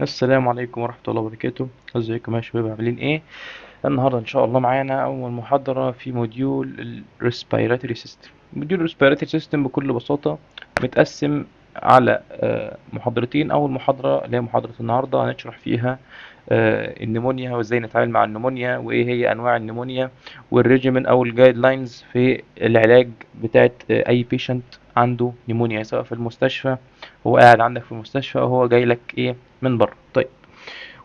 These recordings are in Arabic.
السلام عليكم ورحمة الله وبركاته. ازيكم يا شباب، عاملين ايه؟ النهاردة ان شاء الله معانا اول محاضرة في موديول ال Respiratory System. موديول ال Respiratory System بكل بساطة متقسم على محاضرتين. اول محاضرة اللي هي محاضرة النهاردة هنشرح فيها النمونيا وازاي نتعامل مع النمونيا وايه هي انواع النمونيا والريجيمن او الجايد لاينز في العلاج بتاعت اي بيشنت عنده نمونيا، سواء في المستشفى، هو قاعد عندك في المستشفى، او هو جاي لك ايه من بره. طيب،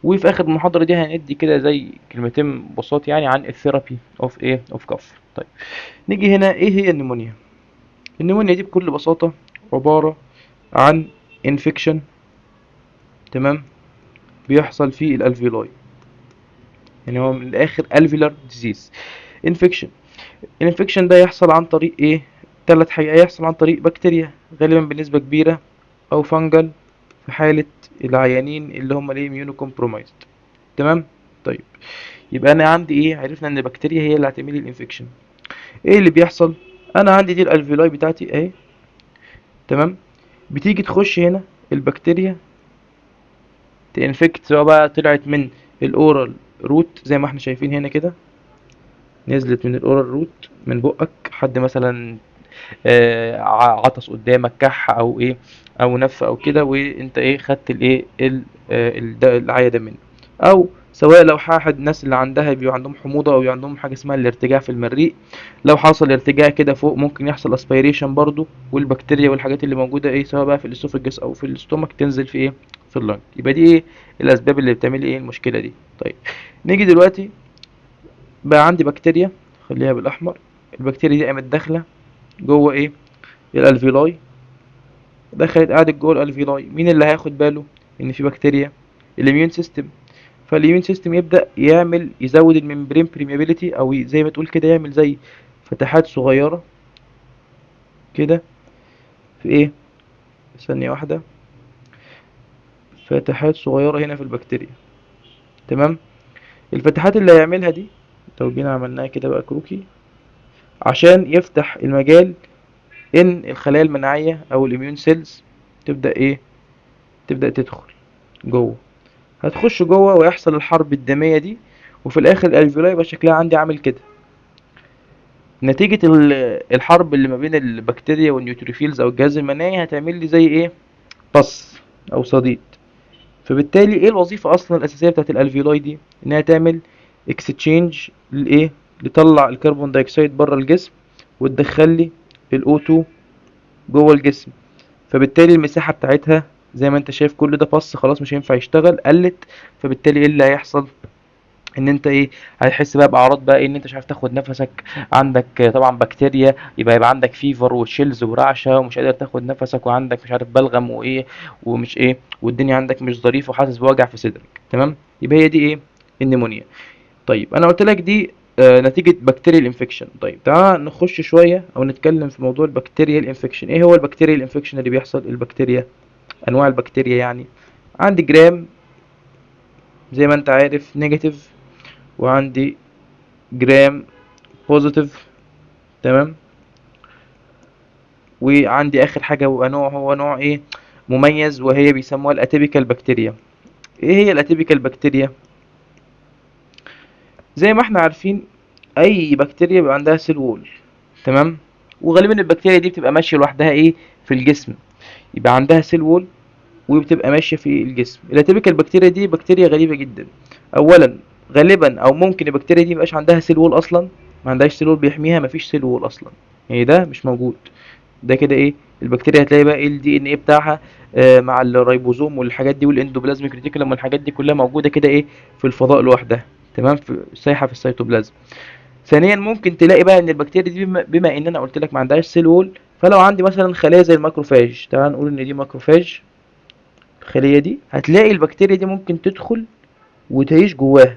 وفي اخر المحاضره دي هندي كده زي كلمتين بساط يعني عن الثيرابي اوف ايه اوف كف. طيب، نيجي هنا، ايه هي النمونيا؟ النمونيا دي بكل بساطه عباره عن انفكشن، تمام، بيحصل في الالفيولاي. يعني هو من الاخر الفيلر ديزيز انفكشن. الانفكشن ده يحصل عن طريق ايه؟ ثلاث حاجات. يحصل عن طريق بكتيريا غالبا بنسبه كبيره، او فانجل في حاله العيانين اللي هم الايه immuno compromised. تمام. طيب، يبقى انا عندي ايه؟ عرفنا ان البكتيريا هي اللي هتعمل لي الانفكشن. ايه اللي بيحصل؟ انا عندي دي الالفيولاي بتاعتي اهي، تمام. بتيجي تخش هنا البكتيريا تنفكت، سواء بقى طلعت من الاورال روت زي ما احنا شايفين هنا كده، نزلت من الاورال روت من بقك، حد مثلا عطس قدامك، كح او ايه، او نف او كده، وانت ايه خدت الايه العيا ده منه. او سواء لو حاحد الناس اللي عندها بيبقى عندهم حموضه، او عندهم حاجه اسمها الارتجاع في المريء، لو حصل ارتجاع كده فوق ممكن يحصل اسبيريشن برضو، والبكتيريا والحاجات اللي موجوده ايه سواء بقى في الاسوفجس او في الاستومك تنزل في ايه في اللنج. يبقى دي ايه الاسباب اللي بتعمل ايه المشكله دي. طيب، نيجي دلوقتي بقى عندي بكتيريا، خليها بالاحمر. البكتيريا دي قامت داخله جوه ايه الالفيولاي، دخلت قعدت جوه الالفيولاي. مين اللي هياخد باله ان في بكتيريا؟ الاميون سيستم. فالاميون سيستم يبدا يزود الممبرين بريميابيليتي، او زي ما تقول كده يعمل زي فتحات صغيره كده في ايه، ثانيه واحده، فتحات صغيره هنا في البكتيريا، تمام. الفتحات اللي هيعملها دي لو جينا عملناها كده بقى كروكي، عشان يفتح المجال ان الخلايا المناعيه او الاميون سيلز تبدا ايه، تبدا تدخل جوه. هتخش جوه ويحصل الحرب الدمويه دي، وفي الاخر الالفيولاي يبقى شكلها عندي عامل كده. نتيجة الحرب اللي ما بين البكتيريا والنيوتروفيلز او الجهاز المناعي هتعمل لي زي ايه، بص او صديد. فبالتالي ايه الوظيفة اصلا الاساسية بتاعت الالفيولاي دي؟ انها تعمل اكستشينج للايه، لتطلع الكربون دايوكسيد بره الجسم وتدخل لي الاو 2 جوه الجسم. فبالتالي المساحة بتاعتها زي ما انت شايف كل ده بص خلاص مش هينفع يشتغل، قلت. فبالتالي ايه اللي هيحصل؟ ان انت ايه، هتحس بقى باعراض بقى إيه؟ ان انت مش عارف تاخد نفسك، عندك طبعا بكتيريا، يبقى عندك فيفر وشيلز ورعشه ومش قادر تاخد نفسك، وعندك مش عارف بلغم وايه ومش ايه، والدنيا عندك مش ظريف وحاسس بوجع في صدرك، تمام. يبقى هي دي ايه، النمونيا. طيب، انا قلت لك دي نتيجة بكتيريال انفكشن. طيب تعال نخش شوية او نتكلم في موضوع البكتيريال انفكشن. ايه هو البكتيريال انفكشن اللي بيحصل؟ البكتيريا، انواع البكتيريا يعني. عندي جرام زي ما انت عارف نيجاتيف، وعندي جرام بوزيتيف، تمام. وعندي اخر حاجه هو نوع ايه مميز، وهي بيسموها الاتيبيكال بكتيريا. ايه هي الاتيبيكال بكتيريا؟ زي ما احنا عارفين اي بكتيريا بيبقى عندها سيل وول، تمام. وغالبا البكتيريا دي بتبقى ماشيه لوحدها ايه في الجسم، يبقى عندها سيل وول وبتبقى ماشيه في الجسم. الاتيبيكال بكتيريا دي بكتيريا غريبه جدا. اولا، غالبا او ممكن البكتيريا دي ميبقاش عندها سيل وول اصلا، ما عندهاش سيل وول بيحميها، مفيش سيل وول اصلا، يعني ده مش موجود. ده كده ايه، البكتيريا هتلاقي بقى ايه الدي ان ايه بتاعها مع الريبوزوم والحاجات دي والاندوبلازميك ريتيكولم والحاجات دي كلها موجوده كده ايه في الفضاء لوحدها، تمام، في سايحه في السيتوبلازم. ثانيا، ممكن تلاقي بقى ان البكتيريا دي بما ان انا قلت لك ما عندهاش سيل وول، فلو عندي مثلا خليه زي الماكروفاج، تعال نقول ان دي ماكروفاج، الخليه دي هتلاقي البكتيريا دي ممكن تدخل وتعيش جواها.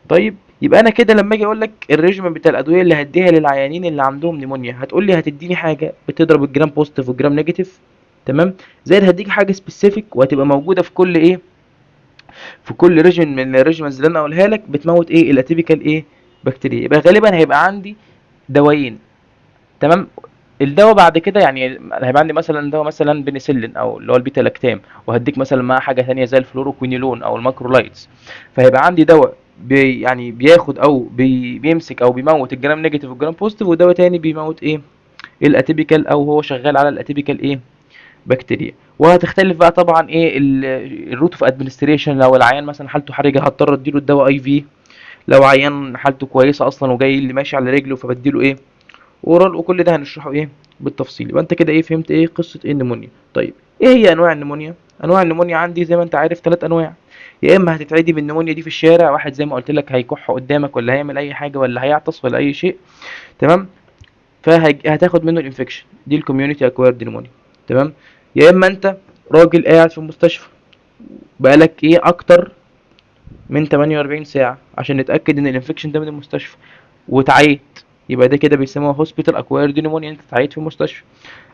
طيب، يبقى انا كده لما اجي اقول لك الريجيم بتاع الادويه اللي هديها للعيانين اللي عندهم نيمونيا، هتقول لي هتديني حاجه بتضرب الجرام بوزيتيف والجرام نيجاتيف، تمام. زائد هديك حاجه سبيسيفيك وهتبقى موجوده في كل ايه، في كل ريجن من الريجيمز اللي انا اقولها لك بتموت ايه الاتيبيكال ايه بكتيريا. يبقى غالبا هيبقى عندي دوايين، تمام. الدواء بعد كده يعني هيبقى عندي مثلا دواء مثلا بنسلين او اللي هو البيتا لاكتام، وهديك مثلا معاه حاجه ثانيه زي الفلوروكوينيلون او الماكرولايتس. فهيبقى عندي دواء يعني بياخد او بيمسك او بيموت الجرام نيجاتيف والجرام بوزيتيف، ودواء تاني بيموت ايه الاتيبيكال، او هو شغال على الاتيبيكال ايه بكتيريا. وهتختلف بقى طبعا ايه الروت اوف ادمنستريشن. لو العيان مثلا حالته حرجه هضطر اديله الدواء اي في، لو عيان حالته كويسه اصلا وجاي اللي ماشي على رجله فبديله ايه اورال. وكل ده هنشرحه ايه بالتفصيل. يبقى انت كده ايه فهمت ايه قصه ايه النمونيا. طيب ايه هي انواع النمونيا؟ انواع النمونيا عندي زي ما انت عارف ثلاث انواع. يا اما هتتعدي بالنمونيا دي في الشارع، واحد زي ما قلت لك هيكح قدامك ولا هيعمل اي حاجه ولا هيعطس ولا اي شيء، تمام، فهتاخد منه الانفكشن، دي الكوميونتي اكوايرد نمونيا، تمام. يا اما انت راجل قاعد في المستشفى بقالك ايه اكتر من 48 ساعه عشان نتاكد ان الانفكشن ده من المستشفى وتعيت، يبقى ده كده بيسموها هوسبيتال اكوايرد نمونيا، انت تعيت في المستشفى.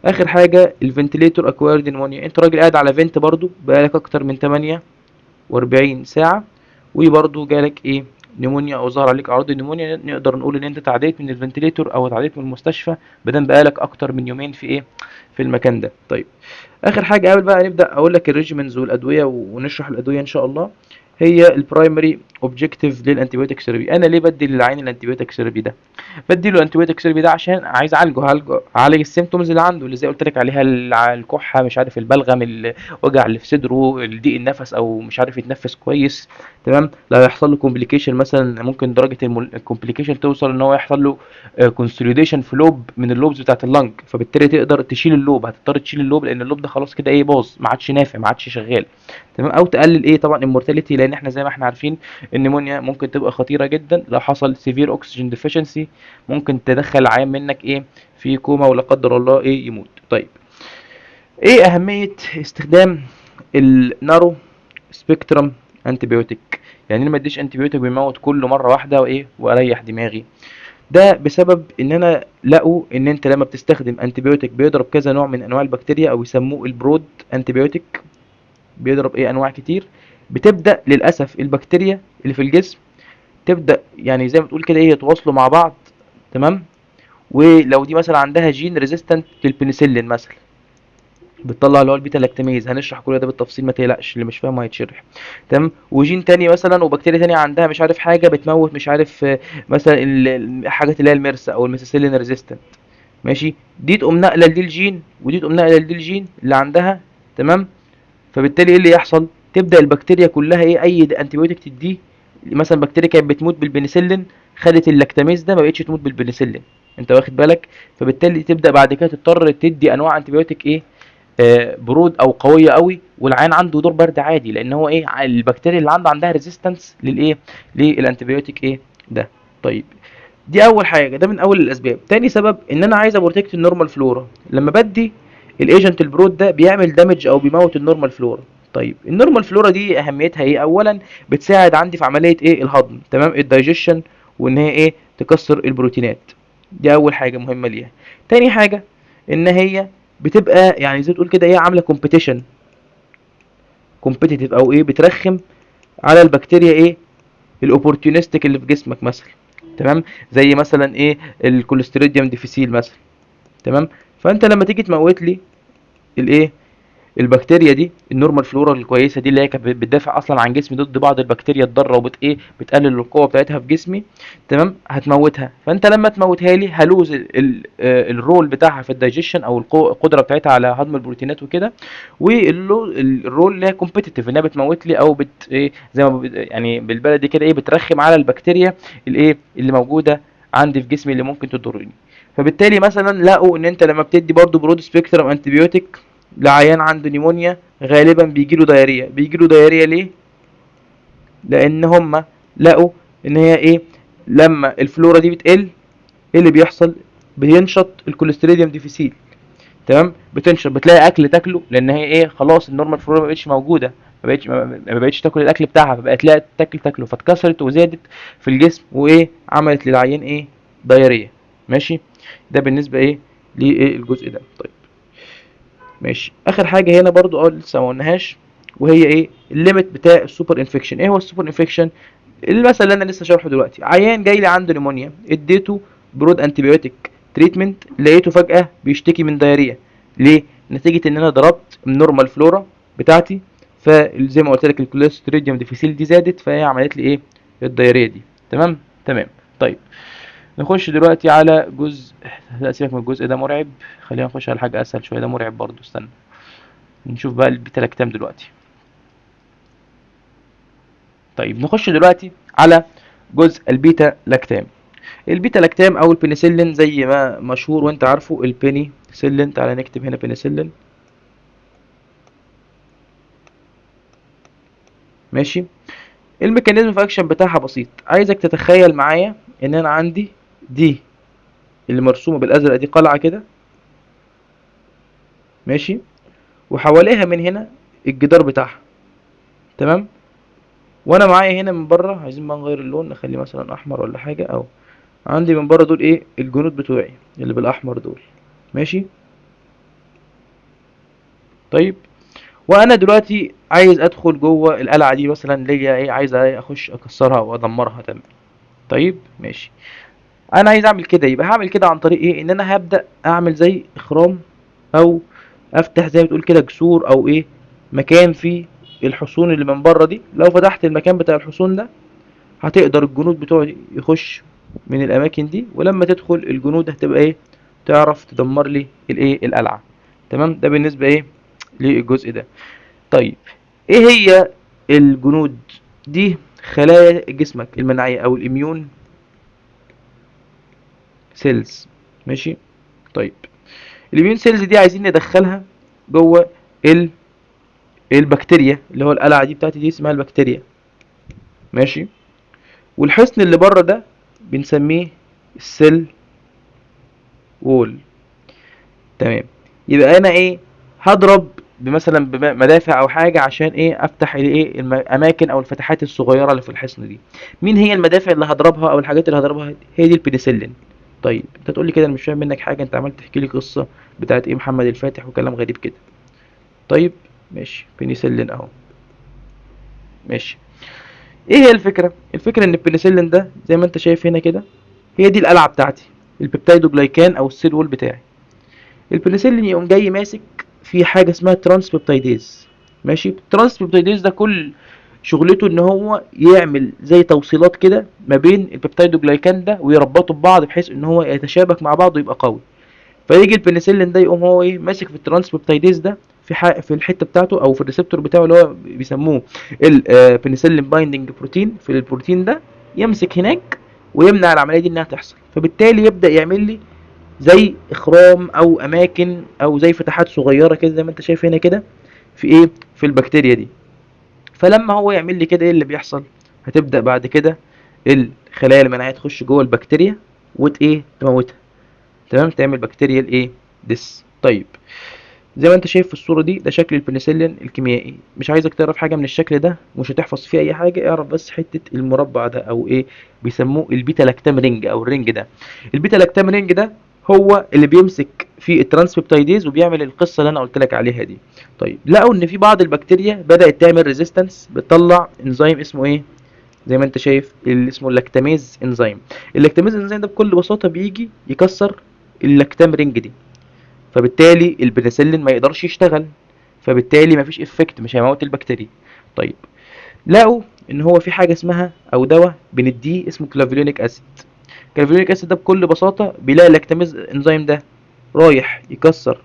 اخر حاجه الفنتليتور اكوايرد نمونيا، انت راجل قاعد على فنت برضو بقالك اكتر من 48 ساعه وبرضو جالك ايه نمونيا او ظهر عليك اعراض النمونيا، نقدر نقول ان انت تعديت من الفنتليتور او تعديت من المستشفى بدل بقالك اكتر من يومين في ايه في المكان ده. طيب اخر حاجه قبل بقى نبدا اقول لك الريجيمنز والادويه ونشرح الادويه ان شاء الله، هي البرايمري اوبجكتيف للانتيبيوتيك ثيرابي. انا ليه بدي للعين الانتيبيوتيك ثيرابي ده؟ بدي له انتيبيوتيك ثيرابي ده عشان عايز اعالج السيمتومز اللي عنده، اللي زي قلت لك عليها الكحه، مش عارف البلغم، الوجع اللي في صدره، ضيق النفس او مش عارف يتنفس كويس، تمام. لو يحصل له كومبليكيشن مثلا ممكن درجه الكومبليكيشن توصل ان هو يحصل له كونسوليديشن في لوب من اللوبز بتاعت اللنج، فبالتالي تقدر تشيل اللوب، هتضطر تشيل اللوب لان اللوب ده خلاص كده ايه باظ، ما عادش نافع، ما عادش شغال، تمام. او تقلل ايه طبعا المورتاليتي، لان احنا زي ما احنا عارفين النمونيا ممكن تبقى خطيره جدا لو حصل سيفير اوكسجين ديفيشنسي، ممكن تدخل العيان منك ايه في كوما ولا قدر الله ايه يموت. طيب ايه اهميه استخدام النارو سبيكترم انتيبيوتيك؟ يعني انا ما اديش انتيبيوتيك بيموت كل مره واحده وايه واريح دماغي. ده بسبب ان انا لقوا ان انت لما بتستخدم انتيبيوتيك بيضرب كذا نوع من انواع البكتيريا، او يسموه البرود انتيبيوتيك، بيضرب ايه انواع كتير، بتبدا للاسف البكتيريا اللي في الجسم تبدا يعني زي ما تقول كده ايه يتواصلوا مع بعض، تمام. ولو دي مثلا عندها جين ريزيستنت للبنسلين مثلا بتطلع اللي هو البيتا لاكتاميز، هنشرح كل ده بالتفصيل ما تقلقش، اللي مش فاهمه هيتشرح، تمام. وجين تاني مثلا وبكتيريا تانية عندها مش عارف حاجه بتموت مش عارف مثلا الحاجات اللي هي المرسا او الميثيسيلين ريزيستنت، ماشي، دي تقوم نقله لدي الجين ودي تقوم نقله لدي الجين اللي عندها، تمام. فبالتالي ايه اللي يحصل؟ تبدا البكتيريا كلها ايه اي انتيبيوتيك تديه، مثلا بكتيريا كانت بتموت بالبنسلين خدت اللاكتاميز ده ما بقتش تموت بالبنسلين، انت واخد بالك؟ فبالتالي تبدا بعد كده تضطر تدي انواع انتيبيوتيك ايه برود او قويه قوي، والعيان عنده دور برد عادي لان هو ايه البكتيريا اللي عنده عندها ريزيستنس للايه للانتيبيوتيك ايه ده. طيب دي اول حاجه، ده من اول الاسباب. تاني سبب ان انا عايز ابروتكت النورمال فلورا، لما بدي الايجنت البرود ده بيعمل دامج او بيموت النورمال فلورا. طيب النورمال فلورا دي اهميتها ايه؟ اولا بتساعد عندي في عمليه ايه الهضم، تمام، الدايجيشن، وان هي ايه تكسر البروتينات، دي اول حاجه مهمه ليها. تاني حاجه ان هي بتبقى يعني زي تقول كده ايه عامله كومبيتيشن، كومبيتيتيف او ايه بترخم على البكتيريا ايه الاوبورتونستيك اللي في جسمك مثلا، تمام، زي مثلا ايه الكوليستريديوم ديفيسيل مثلا، تمام. فانت لما تيجي تموت لي الايه البكتيريا دي النورمال فلورا الكويسه دي اللي هي كانت بتدافع اصلا عن جسمي ضد بعض البكتيريا الضاره وبت ايه بتقلل القوه بتاعتها في جسمي، تمام، هتموتها. فانت لما تموتها لي هلوز الرول بتاعها في الدايجيشن او القدره بتاعتها على هضم البروتينات وكده، والرول اللي هي كومبيتيتيف انها بتموت لي او بت ايه زي ما يعني بالبلدي كده ايه بترخم على البكتيريا الايه اللي موجوده عندي في جسمي اللي ممكن تضرني. فبالتالي مثلا لقوا ان انت لما بتدي برضو برود سبيكترم انتيبيوتيك لعيان عنده نيمونيا غالبا بيجيله دايريا. بيجيله دايريا ليه؟ لان هم لقوا ان هي ايه لما الفلورا دي بتقل ايه اللي بيحصل؟ بينشط الكوليستريديوم ديفيسيل، تمام، بتنشط، بتلاقي اكل تاكله لان هي ايه خلاص النورمال فلورا ما بقتش موجوده، ما بقتش تاكل الاكل بتاعها، فبقت لا تاكله فاتكسرت وزادت في الجسم وايه عملت للعيان ايه دايريا، ماشي. ده بالنسبه ايه للايه الجزء ده. طيب ماشي، اخر حاجه هنا برضو لسه ما قلناهاش، وهي ايه الليميت بتاع السوبر انفكشن. ايه هو السوبر انفكشن؟ المثل اللي انا لسه شارحه دلوقتي، عيان جاي لي عنده نيمونيا اديته برود انتيبيوتيك تريتمنت لقيته فجأة بيشتكي من دايريا. ليه؟ نتيجة ان انا ضربت النورمال فلورا بتاعتي، فزي ما قلت لك الكلوستريديوم ديفيسيل دي زادت، فهي عملت لي ايه؟ الدايريا دي. تمام. تمام. طيب نخش دلوقتي على جزء، لا سيبك من الجزء ده مرعب، خلينا نخش على حاجة اسهل شوية. ده مرعب برضو، استنى نشوف بقى البيتا لاكتام دلوقتي. طيب نخش دلوقتي على جزء البيتا لاكتام. البيتا لاكتام او البنسلين زي ما مشهور وانت عارفه البنسلين. تعالى نكتب هنا بنسلين. ماشي. الميكانيزم في اكشن بتاعها بسيط، عايزك تتخيل معايا ان انا عندي دي اللي مرسومه بالازرق دي قلعه كده، ماشي، وحواليها من هنا الجدار بتاعها. تمام. وانا معايا هنا من بره، عايزين بقى نغير اللون نخليه مثلا احمر ولا حاجه، او عندي من بره دول ايه؟ الجنود بتوعي اللي بالاحمر دول. ماشي. طيب وانا دلوقتي عايز ادخل جوه القلعه دي مثلا، ليا ايه؟ عايز ايه؟ اخش اكسرها وادمرها. تمام. طيب ماشي. انا عايز اعمل كده، يبقى هعمل كده عن طريق ايه؟ ان انا هبدا اعمل زي اخرام، او افتح زي ما بتقول كده جسور، او ايه؟ مكان فيه الحصون اللي من بره دي. لو فتحت المكان بتاع الحصون ده هتقدر الجنود بتوعي يخش من الاماكن دي، ولما تدخل الجنود هتبقى ايه؟ تعرف تدمر لي الايه؟ القلعه. تمام. ده بالنسبه ايه؟ للجزء ده. طيب ايه هي الجنود دي؟ خلايا جسمك المناعيه او الاميون سيلز. ماشي. طيب الاميون سيلز دي عايزين ندخلها جوه ال- البكتيريا اللي هو القلعه دي بتاعتي، دي اسمها البكتيريا. ماشي. والحصن اللي بره ده بنسميه السيل وول. تمام. يبقى انا ايه؟ هضرب مثلا بمدافع او حاجه عشان ايه؟ افتح الايه؟ الاماكن او الفتحات الصغيره اللي في الحصن دي. مين هي المدافع اللي هضربها او الحاجات اللي هضربها؟ هي دي البنسلين. طيب انت تقول لي كده انا مش فاهم منك حاجه، انت عمال تحكي لي قصه بتاعت ايه؟ محمد الفاتح وكلام غريب كده. طيب ماشي، بنسلين اهو. ماشي. ايه هي الفكره؟ الفكره ان البنسلين ده زي ما انت شايف هنا كده، هي دي القلعه بتاعتي، البيبتايدوجلايكان او السيل وول بتاعي. البنسلين يقوم جاي ماسك في حاجه اسمها ترانسبيبتايديز. ماشي. الترانسبيبتايديز ده كل شغلته ان هو يعمل زي توصيلات كده ما بين البيبتايدوجلايكان ده ويربطوا ببعض بحيث ان هو يتشابك مع بعض ويبقى قوي. فيجي البنسلين ده يقوم هو ايه؟ ماسك في الترانسبيبتايديز ده في الحته بتاعته او في الريسبتور بتاعه اللي هو بيسموه البنسلين بايندنج بروتين. في البروتين ده يمسك هناك ويمنع العمليه دي انها تحصل، فبالتالي يبدا يعمل لي زي اخرام او اماكن او زي فتحات صغيره كده زي ما انت شايف هنا كده في ايه؟ في البكتيريا دي. فلما هو يعمل لي كده ايه اللي بيحصل؟ هتبدا بعد كده الخلايا المناعيه تخش جوه البكتيريا وت ايه؟ تموتها. تمام. تعمل بكتيريا الايه؟ ديس. طيب زي ما انت شايف في الصوره دي، ده شكل البنسلين الكيميائي. مش عايزك تعرف حاجه من الشكل ده، مش هتحفظ فيه اي حاجه، اعرف بس حته المربع ده او ايه؟ بيسموه البيتا لاكتام رينج او الرينج ده. البيتا لاكتام رينج ده هو اللي بيمسك في الترانسبيبتايديز وبيعمل القصه اللي انا قلت لك عليها دي. طيب لقوا ان في بعض البكتيريا بدات تعمل ريزيستنس، بتطلع انزيم اسمه ايه؟ زي ما انت شايف اللي اسمه اللاكتاميز انزيم. اللاكتاميز انزيم ده بكل بساطه بيجي يكسر اللاكتام رينج دي، فبالتالي البنسلين ما يقدرش يشتغل، فبالتالي مفيش افكت، مش هيموت البكتيريا. طيب لقوا ان هو في حاجه اسمها او دواء بنديه اسمه كلافيولينيك اسيد. كلافيولينيك اسيد ده بكل بساطه بيلاقي اللاكتاميز انزيم ده رايح يكسر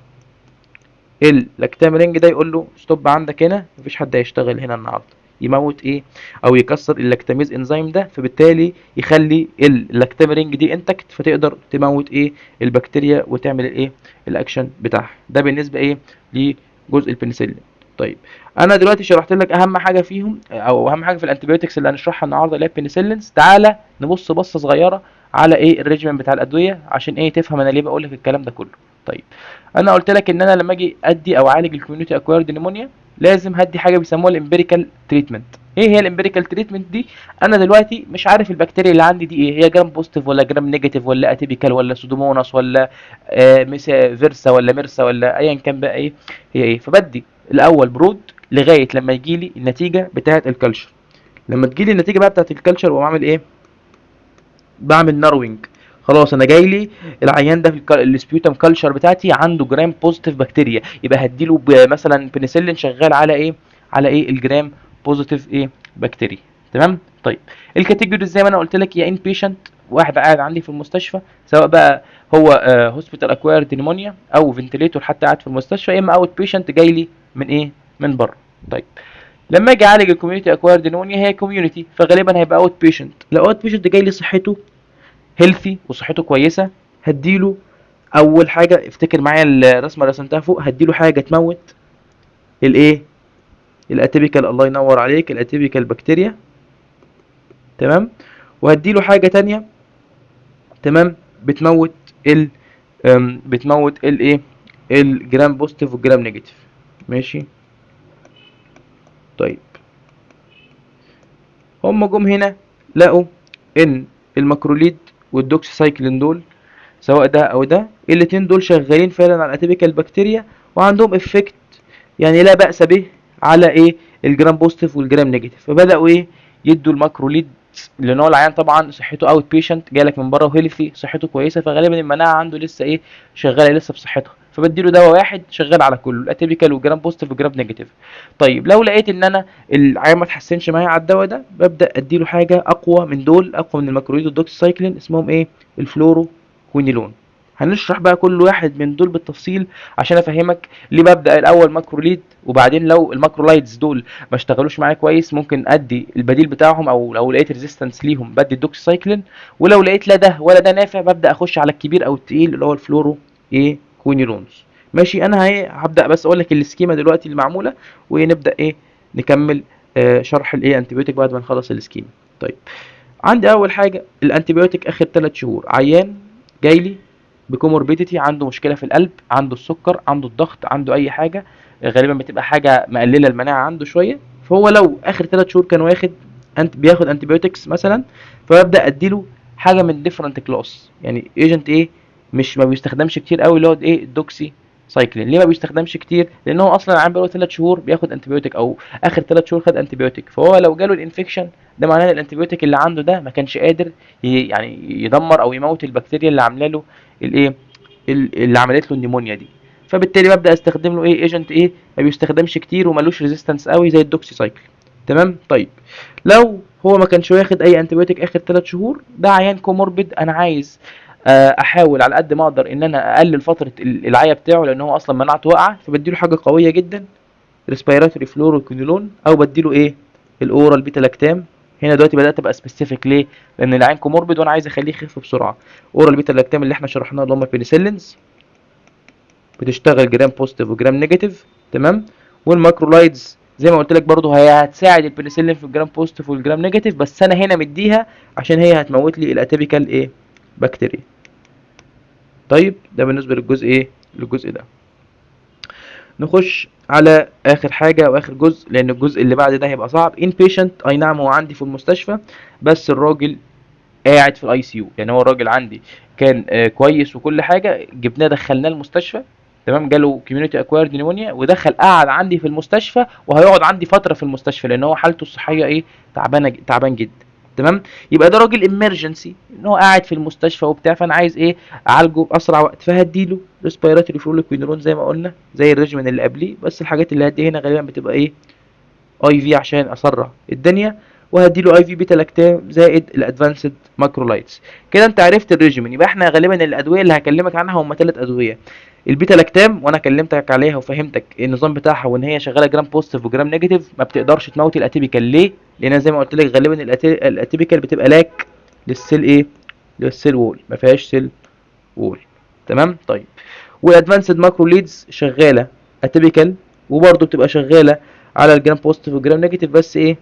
اللاكتاميرنج ده، يقول له ستوب عندك هنا، مفيش حد هيشتغل هنا النهارده. يموت ايه؟ او يكسر اللاكتاميز انزيم ده، فبالتالي يخلي اللاكتاميرنج دي انتكت، فتقدر تموت ايه؟ البكتيريا وتعمل الايه؟ الاكشن بتاعها. ده بالنسبه ايه؟ لجزء البنسلين. طيب انا دلوقتي شرحت لك اهم حاجه فيهم او اهم حاجه في الانتيبيوتكس اللي هنشرحها النهارده اللي هي البنسلينز. تعالى نبص بصه صغيره على ايه؟ الريجيم بتاع الادويه عشان ايه؟ تفهم انا ليه بقول لك الكلام ده كله. طيب انا قلت لك ان انا لما اجي ادي او اعالج الكوميونتي اكوايرد نيمونيا لازم هدي حاجه بيسموها الامبيريكال تريتمنت. ايه هي الامبيريكال تريتمنت دي؟ انا دلوقتي مش عارف البكتيريا اللي عندي دي ايه، هي جرام بوزيتيف ولا جرام نيجاتيف ولا اتيبيكال ولا سودوموناس ولا ميسا فيرسا ولا ميرسا ولا ايا كان بقى ايه هي ايه. فبدي الاول برود لغايه لما يجي لي النتيجه بتاعه لما تجي لي النتيجه بقى بتاعه الكالتشر، واقوم اعمل ايه؟ بعمل ناروينج. خلاص انا جاي لي العيان ده في السبيوتم كلتشر بتاعتي عنده جرام بوزيتيف بكتيريا، يبقى هديله مثلا بنسلين شغال على ايه، على ايه الجرام بوزيتيف ايه بكتيريا. تمام. طيب الكاتيجوري زي ما انا قلت لك، يا ان بيشنت واحد قاعد عندي في المستشفى، سواء بقى هو هوسبيتال اكوايرد نيمونيا او فنتليتور حتى قاعد في المستشفى، يا اما اوت بيشنت جاي لي من ايه، من بره. طيب لما اجي اعالج الكوميونتي اكوايرد نيمونيا هي كوميونتي، فغالبا هيبقى اوت بيشنت. لو اوت بيشنت جاي لي صحته هيلثي وصحته كويسه، هديله اول حاجه، افتكر معايا الرسمه اللي رسمتها فوق، هديله حاجه تموت الايه، الاتيبيكال، الله ينور عليك، الاتيبيكال بكتيريا. تمام. وهديله حاجه تانية، تمام، بتموت ال بتموت الايه، الجرام بوزيتيف والجرام نيجاتيف. ماشي. طيب هم جم هنا لقوا ان الماكروليد والدوكسيسايكلين دول، سواء ده او ده، الاتنين دول شغالين فعلا على الاتيبيكال بكتيريا وعندهم افكت يعني لا بأس به على ايه، الجرام بوزيتيف والجرام نيجاتيف. فبدأوا ايه، يدوا الماكروليد، لان هو العيان طبعا صحته اوت بيشنت جاي لك من بره وهيلثي صحته كويسه، فغالبا المناعه عنده لسه ايه، شغاله لسه بصحتها، فبديله دواء واحد شغال على كله، الاتيبيكال والجرام بوزيتيف والجرام نيجاتيف. طيب لو لقيت ان انا العيان ما اتحسنش معايا على الدواء ده، ببدا اديله حاجه اقوى من دول، اقوى من الماكروليد والدوكسيسايكلين، اسمهم ايه، الفلورو كوينيلون. هنشرح بقى كل واحد من دول بالتفصيل عشان افهمك ليه ببدا الاول ماكروليد، وبعدين لو الماكرولايدز دول ما اشتغلوش معايا كويس ممكن ادي البديل بتاعهم، او لو لقيت ريزيستنس ليهم بدي الدوكسيسايكلين، ولو لقيت لا ده ولا ده نافع ببدا اخش على الكبير او التقيل اللي هو الفلورو ايه كوينيلونز. ماشي. انا هبدا بس اقول لك السكيما دلوقتي المعموله، ونبدا ايه نكمل شرح الايه انتيبيوتيك بعد ما نخلص السكيما. طيب عندي اول حاجه الانتيبيوتيك اخر 3 شهور، عيان جاي لي بكوموربيديتي، عنده مشكله في القلب، عنده السكر، عنده الضغط، عنده اي حاجه، غالبا بتبقى حاجه مقلله المناعه عنده شويه. فهو لو اخر 3 شهور كان واخد بياخد انتيبيوتكس مثلا، فببدا اديله حاجه من ديفرنت كلاس، يعني ايجنت ايه، مش ما بيستخدمش كتير قوي، اللي هو ايه الدوكسي سايكلين. ليه ما بيستخدمش كتير؟ لان هو اصلا عام بقاله 3 شهور بياخد انتيبيوتيك، او اخر 3 شهور خد انتيبيوتيك، فهو لو جاله الانفكشن ده معناه ان الانتيبيوتيك اللي عنده ده ما كانش قادر يعني يدمر او يموت البكتيريا اللي عامله له الايه، اللي عملت له النيمونيا دي. فبالتالي ببدا استخدم له ايه، ايجنت ايه ما بيستخدمش كتير وملوش ريزيستنس قوي زي الدوكسي سايكل. تمام. طيب لو هو ما كانش واخد اي انتيبيوتيك اخر 3 شهور، ده عيان كوموربيد، انا عايز احاول على قد ما اقدر ان انا اقلل فتره العيا بتاعه، لان هو اصلا مناعته واقعه، فبديله حاجه قويه جدا، ريسبيراتوري فلوروكينولون، او بديله ايه الاورال بيتا لاكتام. هنا دلوقتي بدات ابقى سبيسيفيك، ليه؟ لان العين كوموربيد وانا عايز اخليه يخف بسرعه. اورال بيتا لاكتام اللي احنا شرحناه اللي هم البنسلينز، بتشتغل جرام بوزيتيف وجرام نيجاتيف. تمام. والماكرولايدز زي ما قلت لك برضو هي هتساعد البنسلين في الجرام بوزيتيف والجرام نيجاتيف، بس انا هنا مديها عشان هي هتموت لي الاتيبيكال ايه بكتيريا. طيب ده بالنسبه للجزء ايه، للجزء ده. نخش على اخر حاجه واخر جزء، لان الجزء اللي بعد ده هيبقى صعب. ان بيشنت، اي نعم هو عندي في المستشفى، بس الراجل قاعد في الاي سي يو، يعني هو الراجل عندي كان كويس وكل حاجه، جبناه دخلناه المستشفى، تمام، جاله كوميونيتي اكوايرد نيمونيا، ودخل قعد عندي في المستشفى، وهيقعد عندي فتره في المستشفى لان هو حالته الصحيه ايه، تعبان جدا. تمام. يبقى ده راجل امرجنسي ان هو قاعد في المستشفى وبتاع، فانا عايز ايه، اعالجه باسرع وقت، فهديله ريسبيراتوري فلوكوينولون زي ما قلنا زي الريجيمين اللي قبليه، بس الحاجات اللي هديها هنا غالبا بتبقى ايه، اي في عشان اسرع الدنيا، وهديله اي في بيتا لاكتام زائد الادفانسد ماكرولايتس. كده انت عرفت الريجيمين. يبقى احنا غالبا الادويه اللي هكلمك عنها هم 3 ادويه، البيتا لاكتام وانا كلمتك عليها وفهمتك النظام بتاعها، وان هي شغاله جرام بوزيتيف وجرام نيجاتيف، ما بتقدرش تموت الاتيبيكال. ليه؟ لان زي ما قلت لك غالبا الاتيبيكال بتبقى لاك للسيل ايه، للسيل وول، ما فيهاش سيل وول. تمام. طيب والادفانسد ماكرو ليدز شغاله اتيبيكال، وبرده بتبقى شغاله على الجرام بوزيتيف والجرام نيجاتيف، بس ايه،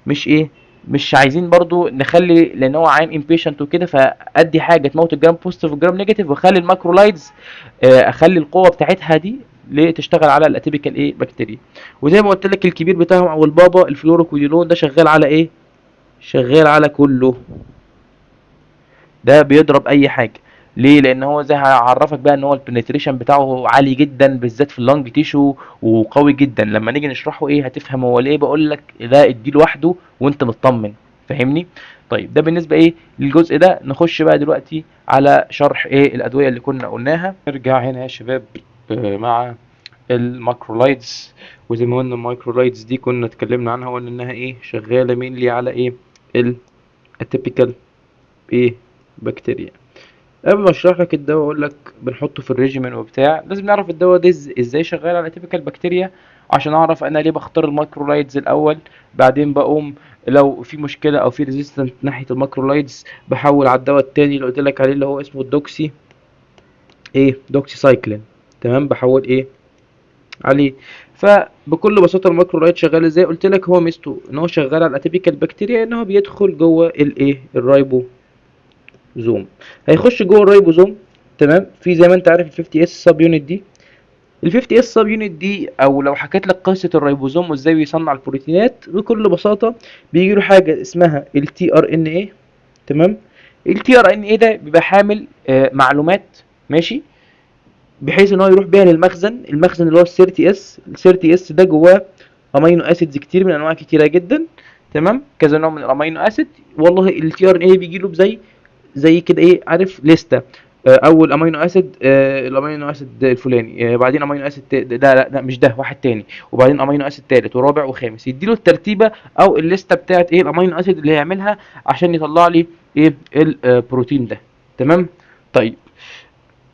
مش ايه، مش عايزين برضو نخلي، لان هو عين امبيشنت وكده، فادي حاجه تموت الجرام بوزيتيف والجرام نيجاتيف، واخلي الماكرولايدز اخلي القوه بتاعتها دي ليه تشتغل على الاتيبيكال ايه بكتيريا. وزي ما قلت لك الكبير بتاعهم او البابا الفلوروكوينولون ده شغال على ايه، شغال على كله، ده بيضرب اي حاجه. ليه؟ لان هو زي هعرفك بقى ان هو البنتريشن بتاعه عالي جدا بالذات في اللنج تيشو، وقوي جدا. لما نيجي نشرحه ايه هتفهم هو ليه بقول لك ده ادي لوحده وانت مطمن. فاهمني؟ طيب ده بالنسبه ايه للجزء ده. نخش بقى دلوقتي على شرح ايه الادويه اللي كنا قلناها. نرجع هنا يا شباب مع الماكرولايدز. وزي ما قلنا المايكرولايدز دي كنا اتكلمنا عنها وقلنا انها ايه شغاله مينلي على ايه الاتيبيكال ايه بكتيريا. قبل ما اشرح لك الدواء واقول لك بنحطه في الريجيمين وبتاع، لازم نعرف الدواء ده ازاي شغال على تيبيكال بكتيريا، عشان اعرف انا ليه بختار الماكرولايدز الاول. بعدين بقوم لو في مشكله او في ريزيستنت ناحيه الماكرولايدز بحول على الدواء التاني اللي قلت لك عليه اللي هو اسمه الدوكسي دوكسي سايكلين. تمام، بحول عليه. فبكل بساطه الماكرولايد شغال ازاي؟ قلت لك هو ميزته ان هو شغال على الاتيبيكال بكتيريا، ان هو بيدخل جوه الرايبو زوم. هيخش جوه الريبوزوم. تمام، في زي ما انت عارف ال 50 اس سب يونت دي. ال 50 اس سب يونت دي، او لو حكيت لك قصه الريبوزوم وازاي بيصنع البروتينات بكل بساطه، بيجي له حاجه اسمها التي ار ان اي. تمام، التي ار ان اي ده بيبقى حامل معلومات، ماشي، بحيث ان هو يروح بيها للمخزن. المخزن اللي هو ال 30 اس. ال 30 اس ده جواه امينو اسيدز كتير من انواع كتيره جدا. تمام، كذا نوع من الامينو اسيد. والله التي ار ان اي بيجي له زي كده ايه، عارف، لستة. اول امينو اسيد الامينو اسيد الفلاني، بعدين امينو اسيد ده لا مش ده، واحد تاني، وبعدين امينو اسيد تالت ورابع وخامس. يديله الترتيبه او الليسته بتاعت ايه الامينو اسيد اللي هيعملها عشان يطلع لي ايه البروتين ده. تمام. طيب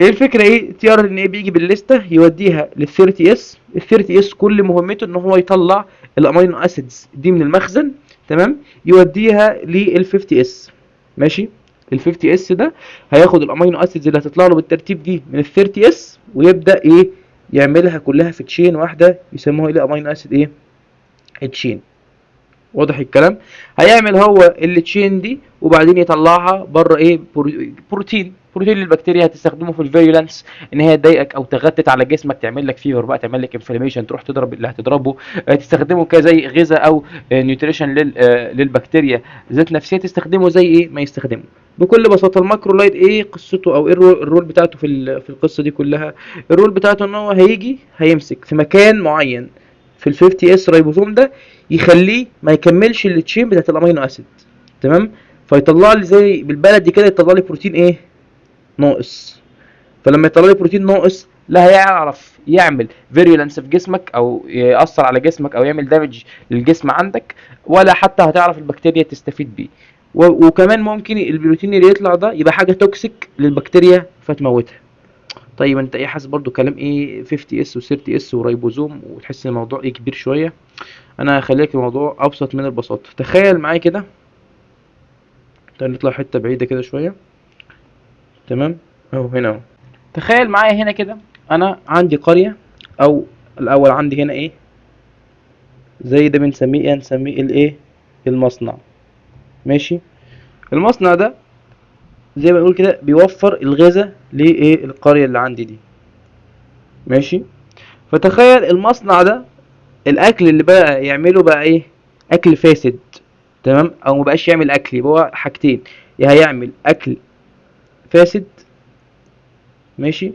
ايه الفكره؟ ايه تي ار ان ايه بيجي بالليسته يوديها لل 30 اس. ال 30 اس كل مهمته ان هو يطلع الامينو اسيدز دي من المخزن. تمام، يوديها لل 50 اس. ماشي، ال 50 اس ده هياخد الامينو اسيدز اللي هتطلع له بالترتيب دي من ال 30 اس، ويبدا يعملها كلها في تشين واحده يسموها امينو اسيد تشين. واضح الكلام؟ هيعمل هو التشين دي وبعدين يطلعها بره بروتين للبكتيريا، هتستخدمه في الفيرولانس، ان هي تضايقك او تغتت على جسمك، تعمل لك فيفر بقى، تعمل لك انفلاميشن، تروح تضرب اللي هتضربه. تستخدمه كزي غذاء او نيوتريشن للبكتيريا ذات نفسها. تستخدمه زي ما يستخدمه. بكل بساطه الماكرولايد ايه قصته او ايه الرول بتاعته في القصه دي كلها؟ الرول بتاعته ان هو هيجي هيمسك في مكان معين في ال 50 اس ريبوزوم ده، يخليه ما يكملش التشين بتاعت الامينو اسيد. تمام، فيطلع لي زي بالبلدي كده، يطلع لي بروتين ناقص. فلما يطلع لي بروتين ناقص، لا هيعرف يعمل فيريولانس في جسمك او ياثر على جسمك او يعمل دامج للجسم عندك، ولا حتى هتعرف البكتيريا تستفيد بيه. وكمان ممكن البروتين اللي يطلع ده يبقى حاجه توكسيك للبكتيريا فتموتها. طيب انت حاسس برضو كلام 50 اس و30 اس ورايبوزوم وتحس ان الموضوع كبير شويه؟ انا هخليك الموضوع ابسط من البساطه. تخيل معايا كده، تعال نطلع حته بعيده كده شويه. تمام، اهو هنا اهو. تخيل معايا هنا كده، انا عندي قريه، او الاول عندي هنا زي ده بنسميه نسميه المصنع. ماشي، المصنع ده زي ما نقول كده بيوفر الغذاء القريه اللي عندي دي. ماشي، فتخيل المصنع ده الاكل اللي بقى يعمله بقى اكل فاسد. تمام، او مبقاش يعمل اكل، يبقى هو حاجتين: يا هيعمل اكل فاسد، ماشي،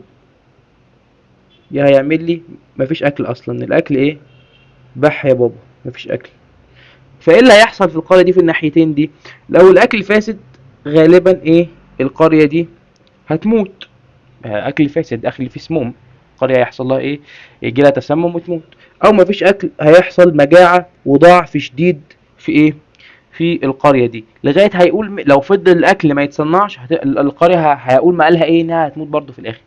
يا هيعمل لي مفيش اكل اصلا. الاكل بح يا بابا، مفيش اكل. فايه اللي هيحصل في القريه دي في الناحيتين دي؟ لو الاكل فاسد، غالبا القريه دي هتموت. اكل فاسد، اكل فيه سموم، القريه هيحصل لها يجي لها تسمم وتموت. او مفيش اكل، هيحصل مجاعه وضعف شديد في في القريه دي، لغايه هيقول لو فضل الاكل ما يتصنعش القريه هيقول ما قالها انها هتموت برضو في الاخر.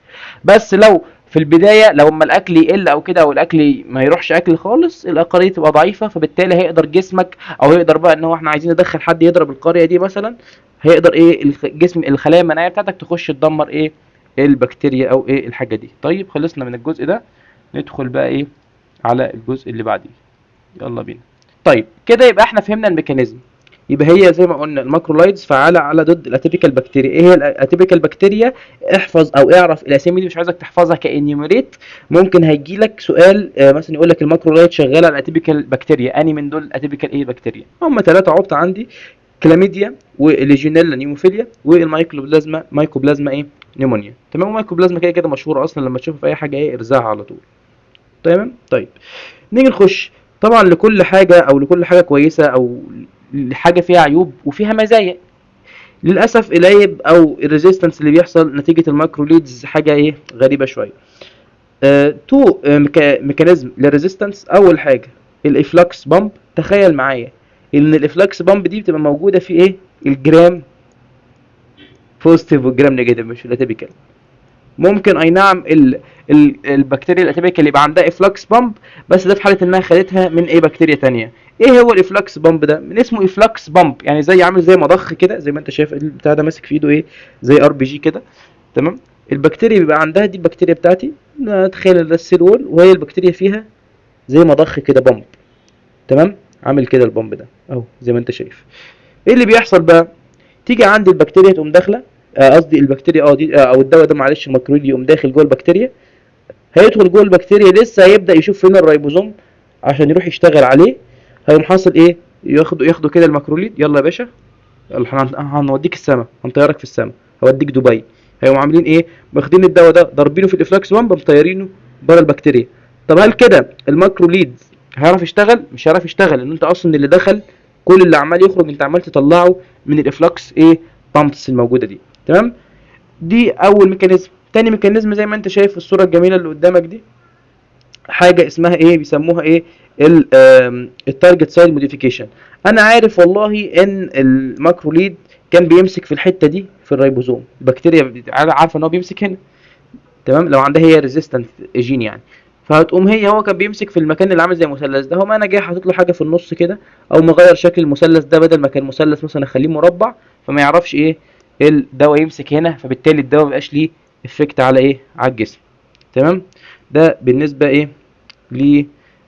بس لو في البدايه، لو اما الاكل يقل او كده، او الاكل ما يروحش اكل خالص، القريه تبقى ضعيفه، فبالتالي هيقدر جسمك، او هيقدر بقى ان هو احنا عايزين ندخل حد يضرب القريه دي مثلا، هيقدر الجسم الخلايا المناعيه بتاعتك تخش تدمر البكتيريا او الحاجه دي. طيب خلصنا من الجزء ده، ندخل بقى على الجزء اللي بعديه. يلا بينا. طيب كده يبقى احنا فهمنا الميكانيزم. يبقى هي زي ما قلنا الماكرولايدز فعالة على ضد الاتيبيكال بكتيريا. ايه هي الاتيبيكال بكتيريا؟ احفظ او اعرف الاسامي دي، مش عايزك تحفظها كانيوميريت. ممكن هيجي لك سؤال مثلا يقول لك الماكرولايد شغاله على الاتيبيكال بكتيريا، اني من دول اتيبيكال بكتيريا؟ هم ثلاثه عبط عندي: كلاميديا، والليجيونيلا نيموفيليا، والمايكوبلازما نيمونيا. تمام، المايكوبلازما كده كده مشهوره اصلا، لما تشوفها في اي حاجه ارزعها على طول. تمام. طيب نيجي نخش. طبعا لكل حاجه كويسه، او حاجه فيها عيوب وفيها مزايا. للاسف العيب او الريزيستنس اللي بيحصل نتيجه المايكرو ليدز حاجه ايه غريبه شويه. تو ميكانيزم للريزيستنس. اول حاجه الافلكس بامب. تخيل معايا ان الافلكس بامب دي بتبقى موجوده في ايه؟ الجرام بوزيتيف والجرام نيجاتيف، مش الاتيبيكال. ممكن اي نعم البكتيريا الاتيبيكال اللي يبقى عندها افلكس بامب، بس ده في حاله انها خدتها من ايه بكتيريا تانية. ايه هو الافلكس بامب ده؟ من اسمه افلكس بامب، يعني زي عامل زي مضخ كده، زي ما انت شايف البتاع ده ماسك في ايده ايه، زي ار بي جي كده. تمام. البكتيريا بيبقى عندها، دي البكتيريا بتاعتي، تخيل ان ده السيل وول وهي البكتيريا فيها زي مضخ كده بامب. تمام. عامل كده البامب ده اهو زي ما انت شايف. ايه اللي بيحصل بقى؟ تيجي عند البكتيريا تقوم داخله، قصدي البكتيريا دي او الدواء ده معلش الميكرويد يقوم داخل جوه البكتيريا. هيدخل جوه البكتيريا لسه هيبدا يشوف فين الريبوزوم عشان يروح يشتغل عليه. هيقوم حاصل ايه؟ ياخدوا كده الماكروليد، يلا يا باشا، يلا هنوديك السما، هنطيرك في السما، هوديك دبي. هيقوموا عاملين ايه؟ واخدين الدواء ده ضاربينه في الافلاكس 1 مطيرينه بره البكتيريا. طب هل كده الماكروليد هيعرف يشتغل؟ مش هيعرف يشتغل، لان انت اصلا اللي دخل، كل اللي عمال يخرج انت عمال تطلعه من الافلاكس ايه، بامبس الموجوده دي. تمام. دي اول ميكانيزم. تاني ميكانيزم زي ما انت شايف في الصوره الجميله اللي قدامك دي، حاجه اسمها ايه، بيسموها ايه، التارجت سايد موديفيكيشن. انا عارف والله ان الماكرو ليد كان بيمسك في الحته دي في الريبوزوم، البكتيريا عارفه ان هو بيمسك هنا. تمام. لو عندها هي ريزيستنت جين يعني، فهتقوم هو كان بيمسك في المكان اللي عامل زي مثلث ده. هو ما انا جاي حاطط له حاجه في النص كده، او مغير شكل المثلث ده، بدل ما كان مثلث مثلا اخليه مربع، فما يعرفش ايه الدواء يمسك هنا، فبالتالي الدواء مبقاش ليه افكت على ايه، على الجسم. تمام. ده بالنسبه ايه،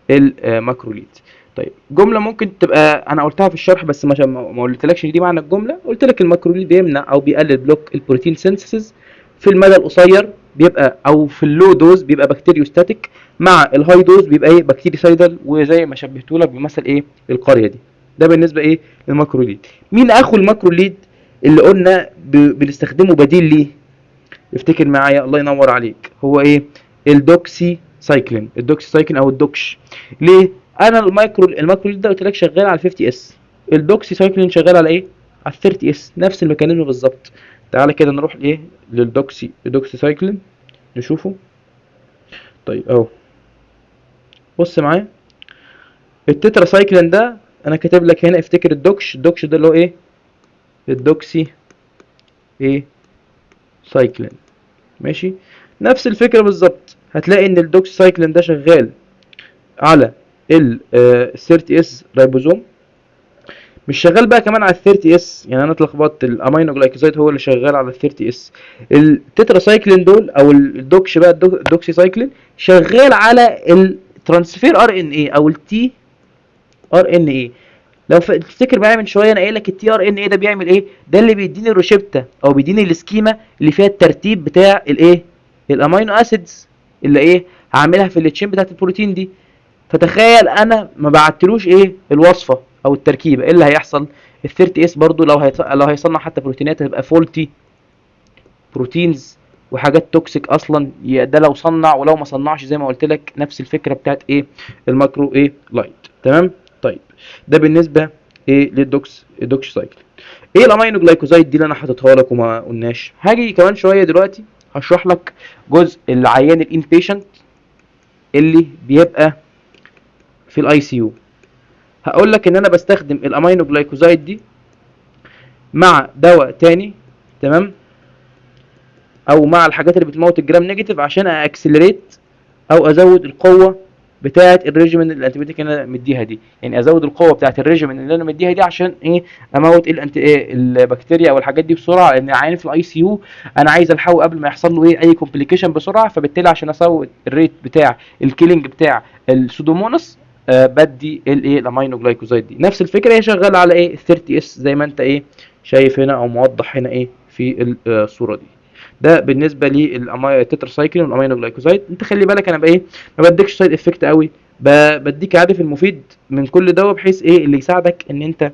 للماكروليد. طيب جمله ممكن تبقى انا قلتها في الشرح بس ما قلتلكش دي معنى الجمله. قلت لك الماكروليد بيمنع او بيقلل بلوك البروتين سينثيسيس في المدى القصير، بيبقى او في اللو دوز بيبقى بكتيريوستاتيك، مع الهاي دوز بيبقى ايه، بكتيريسايدال، وزي ما شبهته لك بيمثل ايه، القريه دي. ده بالنسبه ايه، للماكروليد. مين اخو الماكروليد اللي قلنا بنستخدمه بديل ليه؟ افتكر معايا الله ينور عليك، هو ايه؟ الدوكسي سايكلين. الدوكسي سايكلين او الدوكش. ليه؟ انا الماكروليد ده قلت لك شغال على 50 اس، الدوكسي سايكلين شغال على ايه، على 30 اس، نفس الميكانيزم بالظبط. تعالى كده نروح لايه، الدوكسي سايكلين نشوفه. طيب اهو، بص معايا، التترا سايكلين ده انا كاتب لك هنا، افتكر الدوكش ده اللي هو ايه، الدوكسي ايه، سايكلين. ماشي. نفس الفكره بالظبط، هتلاقي ان الدوكسي سايكلين ده شغال على ال 30 اس رايبوزوم، مش شغال بقى كمان على ال 30 اس، يعني انا اتلخبطت، الامينو جلايكوزايد هو اللي شغال على ال 30 اس. التترا سايكلين دول او الدوكش بقى، الدوكسي سايكلين شغال على الترانسفير ار ان اي او التي ار ان اي. لو تفتكر معايا من شويه انا قايل لك التي ار ان اي ده بيعمل ايه، ده اللي بيديني الروشته او بيديني السكيما اللي فيها الترتيب بتاع الايه، الامينو اسيدز اللي ايه هعملها في التشين بتاعت البروتين دي. فتخيل انا ما بعتلوش ايه الوصفه او التركيبه، ايه اللي هيحصل؟ ال 30 اس برضو لو هيصنع حتى بروتينات هتبقى فولتي بروتينز وحاجات توكسيك اصلا. ده لو صنع، ولو ما صنعش زي ما قلت لك نفس الفكره بتاعت ايه، الماكرو ايه لايت. تمام. طيب ده بالنسبه ايه الدوكش سايكل. ايه الامينو جلايكوزايد دي اللي انا حاططها لك وما قلناش؟ هاجي كمان شويه دلوقتي هشرح لك جزء العيان الانبيشنت اللي بيبقى في الاي سي يو. هقول لك ان انا بستخدم الامينو جلايكوزايد دي مع دواء تاني. تمام. او مع الحاجات اللي بتموت الجرام نيجاتيف عشان اكسلريت او ازود القوه بتاعه الريجيمين الانتيبيوتيك اللي انا مديها دي، يعني ازود القوه بتاعه الريجيمين اللي انا مديها دي عشان ايه، اموت البكتيريا او الحاجات دي بسرعه، لان عيان في الاي سي يو انا عايز الحقه قبل ما يحصل له ايه، اي كومبليكيشن بسرعه. فبالتالي عشان ازود الريت بتاع الكيلينج بتاع السودوموناس بدي الايه، الامينو جلايكوزايد دي. نفس الفكره، هي شغاله على ايه، 30 اس زي ما انت ايه شايف هنا او موضح هنا ايه في الصوره دي. ده بالنسبه للتتراسايكلين والامينو جلايكوزايد. انت خلي بالك انا بايه، ما بديكش سايد افكت قوي، بديك عارف المفيد من كل دواء، بحيث ايه اللي يساعدك ان انت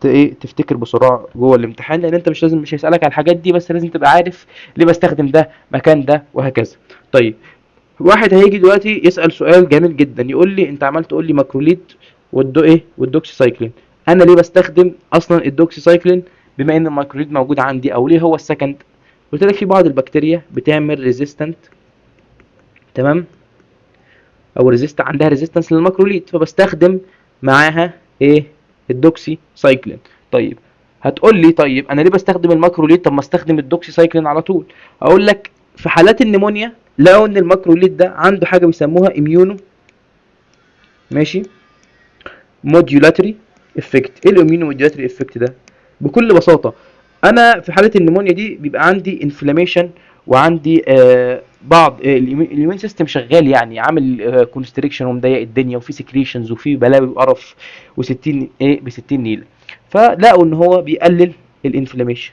ايه تفتكر بسرعه جوه الامتحان، لان انت مش هيسالك على الحاجات دي، بس لازم تبقى عارف ليه بستخدم ده مكان ده وهكذا. طيب واحد هيجي دلوقتي يسال سؤال جميل جدا، يقول لي انت عمال تقول لي ماكروليد والدو ايه والدوكسي سايكلين، انا ليه بستخدم اصلا الدوكسيسايكلين بما ان الميكروليد موجود عندي، او ليه هو السكند؟ قلت لك في بعض البكتيريا بتعمل ريزيستنت، تمام، او ريزيست عندها ريزيستنس للميكروليد، فبستخدم معاها ايه؟ الدوكسي سايكلين. طيب هتقول لي طيب انا ليه بستخدم الميكروليد؟ طب ما استخدم الدوكسي سايكلين على طول. اقول لك في حالات النمونيا لقوا ان الميكروليد ده عنده حاجه بيسموها اميونو، ماشي، موديولاتري افكت. ايه الاميونو موديولاتري افكت ده؟ بكل بساطه انا في حاله النمونيا دي بيبقى عندي انفلاميشن، وعندي بعض اليمين سيستم شغال، يعني عامل كونستريكشن ومضيق الدنيا، وفي سكريشنز وفي بلاوي وقرف و60 ايه ب 60 نيله. فلقوا ان هو بيقلل الانفلاميشن،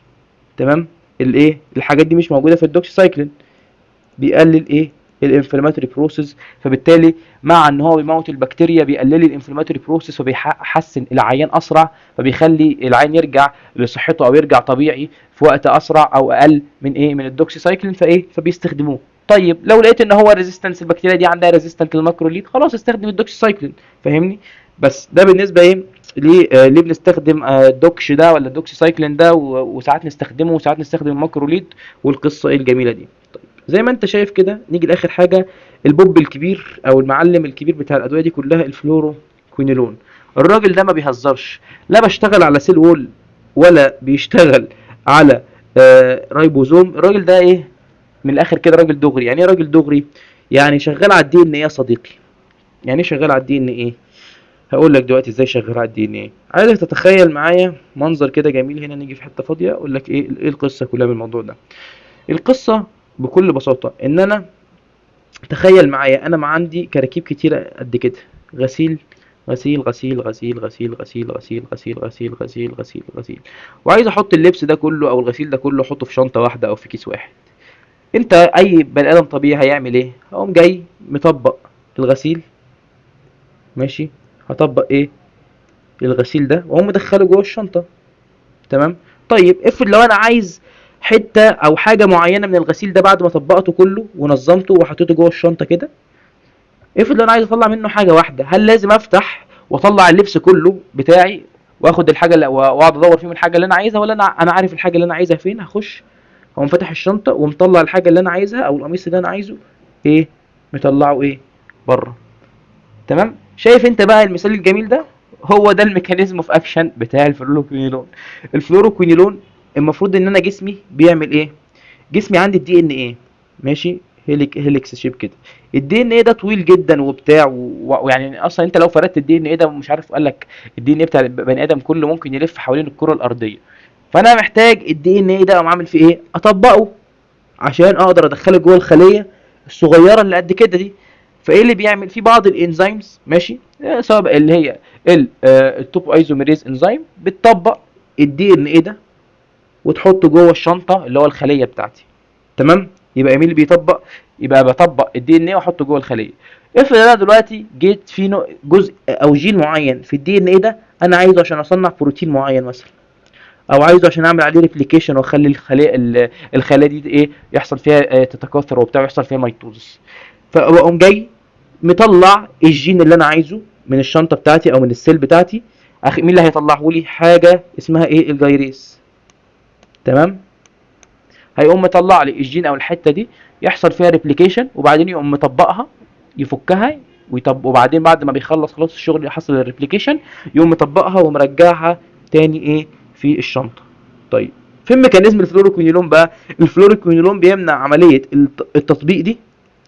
تمام. الايه الحاجات دي مش موجوده في الدوكسيسايكلين، بيقلل ايه؟ الانفلاماتوري بروسيس. فبالتالي مع ان هو بيموت البكتيريا بيقلل الانفلاماتوري بروسيس، وبيحسن العيان اسرع، فبيخلي العيان يرجع لصحته او يرجع طبيعي في وقت اسرع او اقل من ايه؟ من الدوكسيسايكلين. فايه؟ فبيستخدموه. طيب لو لقيت ان هو ريزيستنس البكتيريا دي عندها ريزيستنت للماكروليد، خلاص استخدم الدوكسيسايكلين. فاهمني؟ بس ده بالنسبه ايه؟ ليه بنستخدم الدوكش ده ولا الدوكسيسايكلين ده، وساعات نستخدمه وساعات نستخدم الماكروليد، والقصه ايه الجميله دي. زي ما انت شايف كده، نيجي لاخر حاجه، البوب الكبير او المعلم الكبير بتاع الادويه دي كلها، الفلورو كوينيلون. الراجل ده ما بيهزرش، لا بشتغل على سيل وول ولا بيشتغل على رايبوزوم. الراجل ده ايه؟ من الاخر كده راجل دغري. يعني ايه راجل دغري؟ يعني شغال على الدي ان ايه يا صديقي. يعني ايه شغال على الدي ان ايه؟ هقول لك دلوقتي ازاي شغال على الدي ان ايه. عايزك تتخيل معايا منظر كده جميل. هنا نيجي في حته فاضيه اقول لك ايه القصه كلها من الموضوع ده. القصه بكل بساطه ان انا، تخيل معايا انا ما عندي كراكيب كتيره قد كده، غسيل غسيل غسيل غسيل غسيل غسيل غسيل غسيل غسيل غسيل غسيل غسيل، وعايز احط اللبس ده كله او الغسيل ده كله احطه في شنطه واحده او في كيس واحد. انت اي بني ادم طبيعي هيعمل ايه؟ هقوم جاي مطبق الغسيل، ماشي، هطبق ايه؟ الغسيل ده واقوم مدخله جوه الشنطه، تمام. طيب افرض لو انا عايز حته او حاجه معينه من الغسيل ده بعد ما طبقته كله ونظمته وحطيته جوه الشنطه كده، افرض لو انا عايز اطلع منه حاجه واحده، هل لازم افتح واطلع اللبس كله بتاعي واخد الحاجه اللي واقعد ادور فيه من الحاجه اللي انا عايزها، ولا انا عارف الحاجه اللي انا عايزها فين، هخش اقوم فاتح الشنطه ومطلع الحاجه اللي انا عايزها او القميص اللي انا عايزه، ايه؟ مطلعه ايه؟ بره. تمام. شايف انت بقى المثال الجميل ده؟ هو ده الميكانيزم اوف اكشن بتاع الفلوروكوينيلون. الفلوروكوينيلون المفروض ان انا جسمي بيعمل ايه؟ جسمي عندي الدي ان ايه، ماشي، هيليكس شيب كده. الدي ان ايه ده طويل جدا وبتاع ويعني اصلا انت لو فردت الدي ان ايه ده، مش عارف، قال لك الدي ان ايه بتاع البني ادم كله ممكن يلف حوالين الكره الارضيه. فانا محتاج الدي ان ايه ده اقوم عامل فيه ايه؟ اطبقه عشان اقدر ادخله جوه الخليه الصغيره اللي قد كده دي. فايه اللي بيعمل في بعض الانزيمز، ماشي، سواء اللي هي التوب ايزوميريز انزيم، بتطبق الدي ان ايه ده وتحطه جوه الشنطه اللي هو الخليه بتاعتي، تمام. يبقى مين اللي بيطبق؟ يبقى بطبق الدي ان ايه واحطه جوه الخليه. افرض انا دلوقتي جيت في جزء او جين معين في الدي ان ايه ده انا عايزه عشان اصنع بروتين معين مثلا، او عايزه عشان اعمل عليه ريبليكيشن واخلي الخلايا دي ايه؟ يحصل فيها تتكاثر وبتاع ويحصل فيها ميتوزس. فاقوم جاي مطلع الجين اللي انا عايزه من الشنطه بتاعتي او من السيل بتاعتي. مين اللي هيطلعه لي؟ حاجه اسمها ايه؟ الجايريس، تمام. هيقوم مطلع لي الجين او الحته دي، يحصل فيها ريبليكيشن وبعدين يقوم مطبقها، يفكها وبعدين بعد ما بيخلص خلاص الشغل اللي حصل الريبليكيشن، يقوم مطبقها ومرجعها تاني ايه؟ في الشنطه. طيب فين ميكانيزم الفلوروكوينيلون بقى؟ الفلوروكوينيلون بيمنع عمليه التطبيق دي،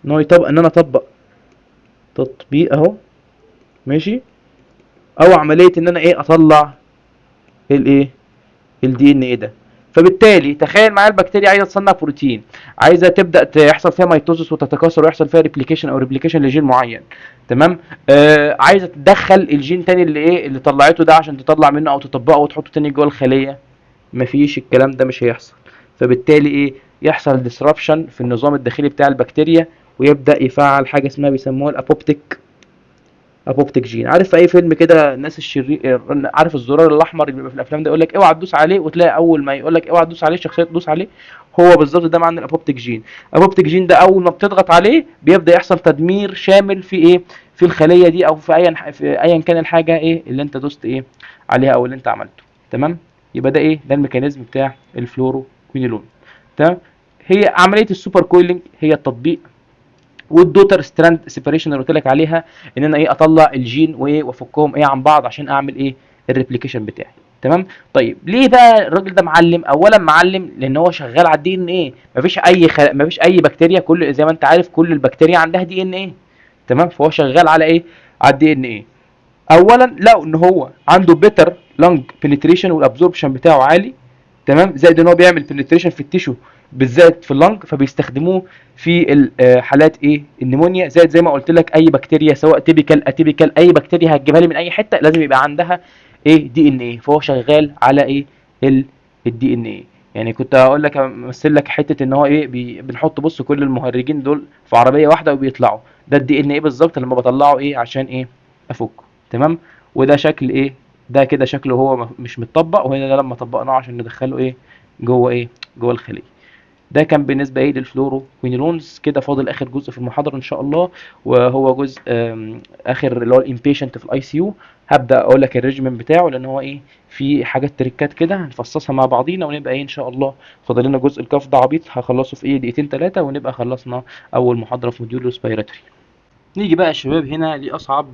ان هو يطبق، ان انا اطبق تطبيق اهو، ماشي، او عمليه ان انا ايه؟ اطلع الايه؟ الدي ان ايه ده. فبالتالي تخيل معايا البكتيريا عايزه تصنع بروتين، عايزه تبدا يحصل فيها ميتوزس وتتكاثر ويحصل فيها ريبليكيشن او ريبليكيشن لجين معين، تمام. عايزه تدخل الجين تاني اللي ايه؟ اللي طلعته ده عشان تطلع منه او تطبقه وتحطه تاني جوه الخليه. مفيش، الكلام ده مش هيحصل. فبالتالي ايه؟ يحصل ديسربشن في النظام الداخلي بتاع البكتيريا، ويبدا يفعل حاجه اسمها بيسموها الابوبتيك جين. عارف في اي فيلم كده الناس الشرير، عارف الزرار الاحمر اللي بيبقى في الافلام ده يقول لك اوعى تدوس عليه، وتلاقي اول ما يقول لك اوعى تدوس عليه الشخصيه تدوس عليه؟ هو بالظبط ده معنى الابوبتيك جين. الابوبتيك جين ده اول ما بتضغط عليه بيبدا يحصل تدمير شامل في ايه؟ في الخليه دي او في ايا كان الحاجه ايه اللي انت دوست ايه؟ عليها او اللي انت عملته. تمام. يبقى ده ايه، ده الميكانيزم بتاع الفلوروكوينيلون. تمام. هي عمليه السوبر كويلنج هي التطبيق، والدوتر ستراند سيبريشن اللي قلت لك عليها، ان انا ايه اطلع الجين وايه وافكهم ايه عن بعض عشان اعمل ايه الريبليكيشن بتاعي. تمام. طيب ليه بقى الراجل ده معلم؟ اولا معلم لان هو شغال على الدي ان ايه. مفيش اي بكتيريا، كل زي ما انت عارف كل البكتيريا عندها دي ان ايه. تمام. فهو شغال على ايه، على الدي ان ايه. اولا لقوا ان هو عنده بيتر لونج بنتريشن والابزوربشن بتاعه عالي. تمام. زائد ان هو بيعمل بنتريشن في التيشو بالذات في اللنج، فبيستخدموه في حالات ايه النمونيا. زائد زي ما قلت لك اي بكتيريا سواء تيبيكال اتيبيكال، اي بكتيريا هتجيبها لي من اي حته لازم يبقى عندها ايه دي ان ايه. فهو شغال على ايه الدي ان ايه. يعني كنت هقول لك امثل لك حته ان هو ايه بنحط بص كل المهرجين دول في عربيه واحده وبيطلعوا، ده الدي ان ايه بالظبط لما بطلعه ايه عشان ايه افكه. تمام. وده شكل ايه، ده كده شكله هو مش متطبق، وهنا ده لما طبقناه عشان ندخله ايه جوه ايه جوه الخليه. ده كان بالنسبه ايه للفلوروكوينولونز. كده فاضل اخر جزء في المحاضره ان شاء الله، وهو جزء اخر اللي هو الامبيشنت في الاي سي يو. هبدا اقول لك الريجيمنت بتاعه لان هو ايه في حاجات تريكات كده هنفصصها مع بعضينا، ونبقى ايه ان شاء الله فاضل لنا جزء الكف ده عبيط هخلصه في ايه دقيقتين ثلاثه، ونبقى خلصنا اول محاضره في موديول ريسبيراتوري. نيجي بقى يا شباب هنا لاصعب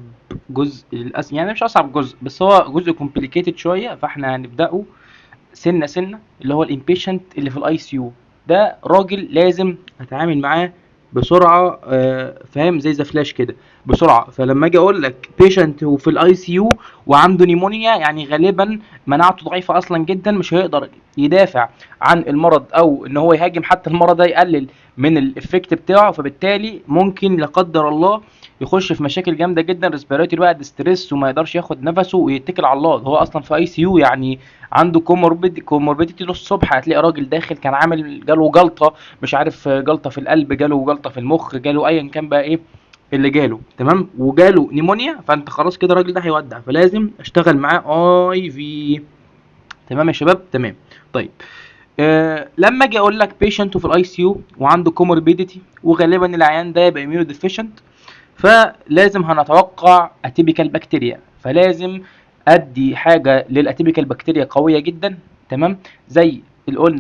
جزء يعني مش اصعب جزء بس هو جزء كومبليكيتد شويه، فاحنا هنبداه سنه سنه. اللي هو الامبيشنت اللي في الاي سي يو، ده راجل لازم اتعامل معاه بسرعه، فاهم زي ذا فلاش كده بسرعه. فلما اجي اقول لك بيشنت وفي الاي سي يو وعنده نيمونيا، يعني غالبا مناعته ضعيفه اصلا جدا، مش هيقدر يدافع عن المرض او ان هو يهاجم حتى المرض ده يقلل من الافكت بتاعه، فبالتالي ممكن لا قدر الله يخش في مشاكل جامده جدا ريسبيراتوري بقى ديستريس، وما يقدرش ياخد نفسه ويتكل على الله. هو اصلا في اي سي يو يعني عنده كوموربيديتي للصبح. هتلاقي راجل داخل كان عامل جاله جلطه، مش عارف جلطه في القلب، جاله جلطه في المخ، جاله ايا كان بقى ايه اللي جاله. تمام. وجاله نيمونيا، فانت خلاص كده الراجل ده هيودع، فلازم اشتغل معاه اي في. تمام يا شباب. تمام. طيب لما اجي اقول لك بيشنت في الاي سي يو وعنده كوموربيديتي، وغالبا العيان ده يبقى اميونو ديفيشنت، فلازم هنتوقع اتيبيكال بكتيريا. فلازم ادي حاجه للاتيبيكال بكتيريا قويه جدا. تمام. زي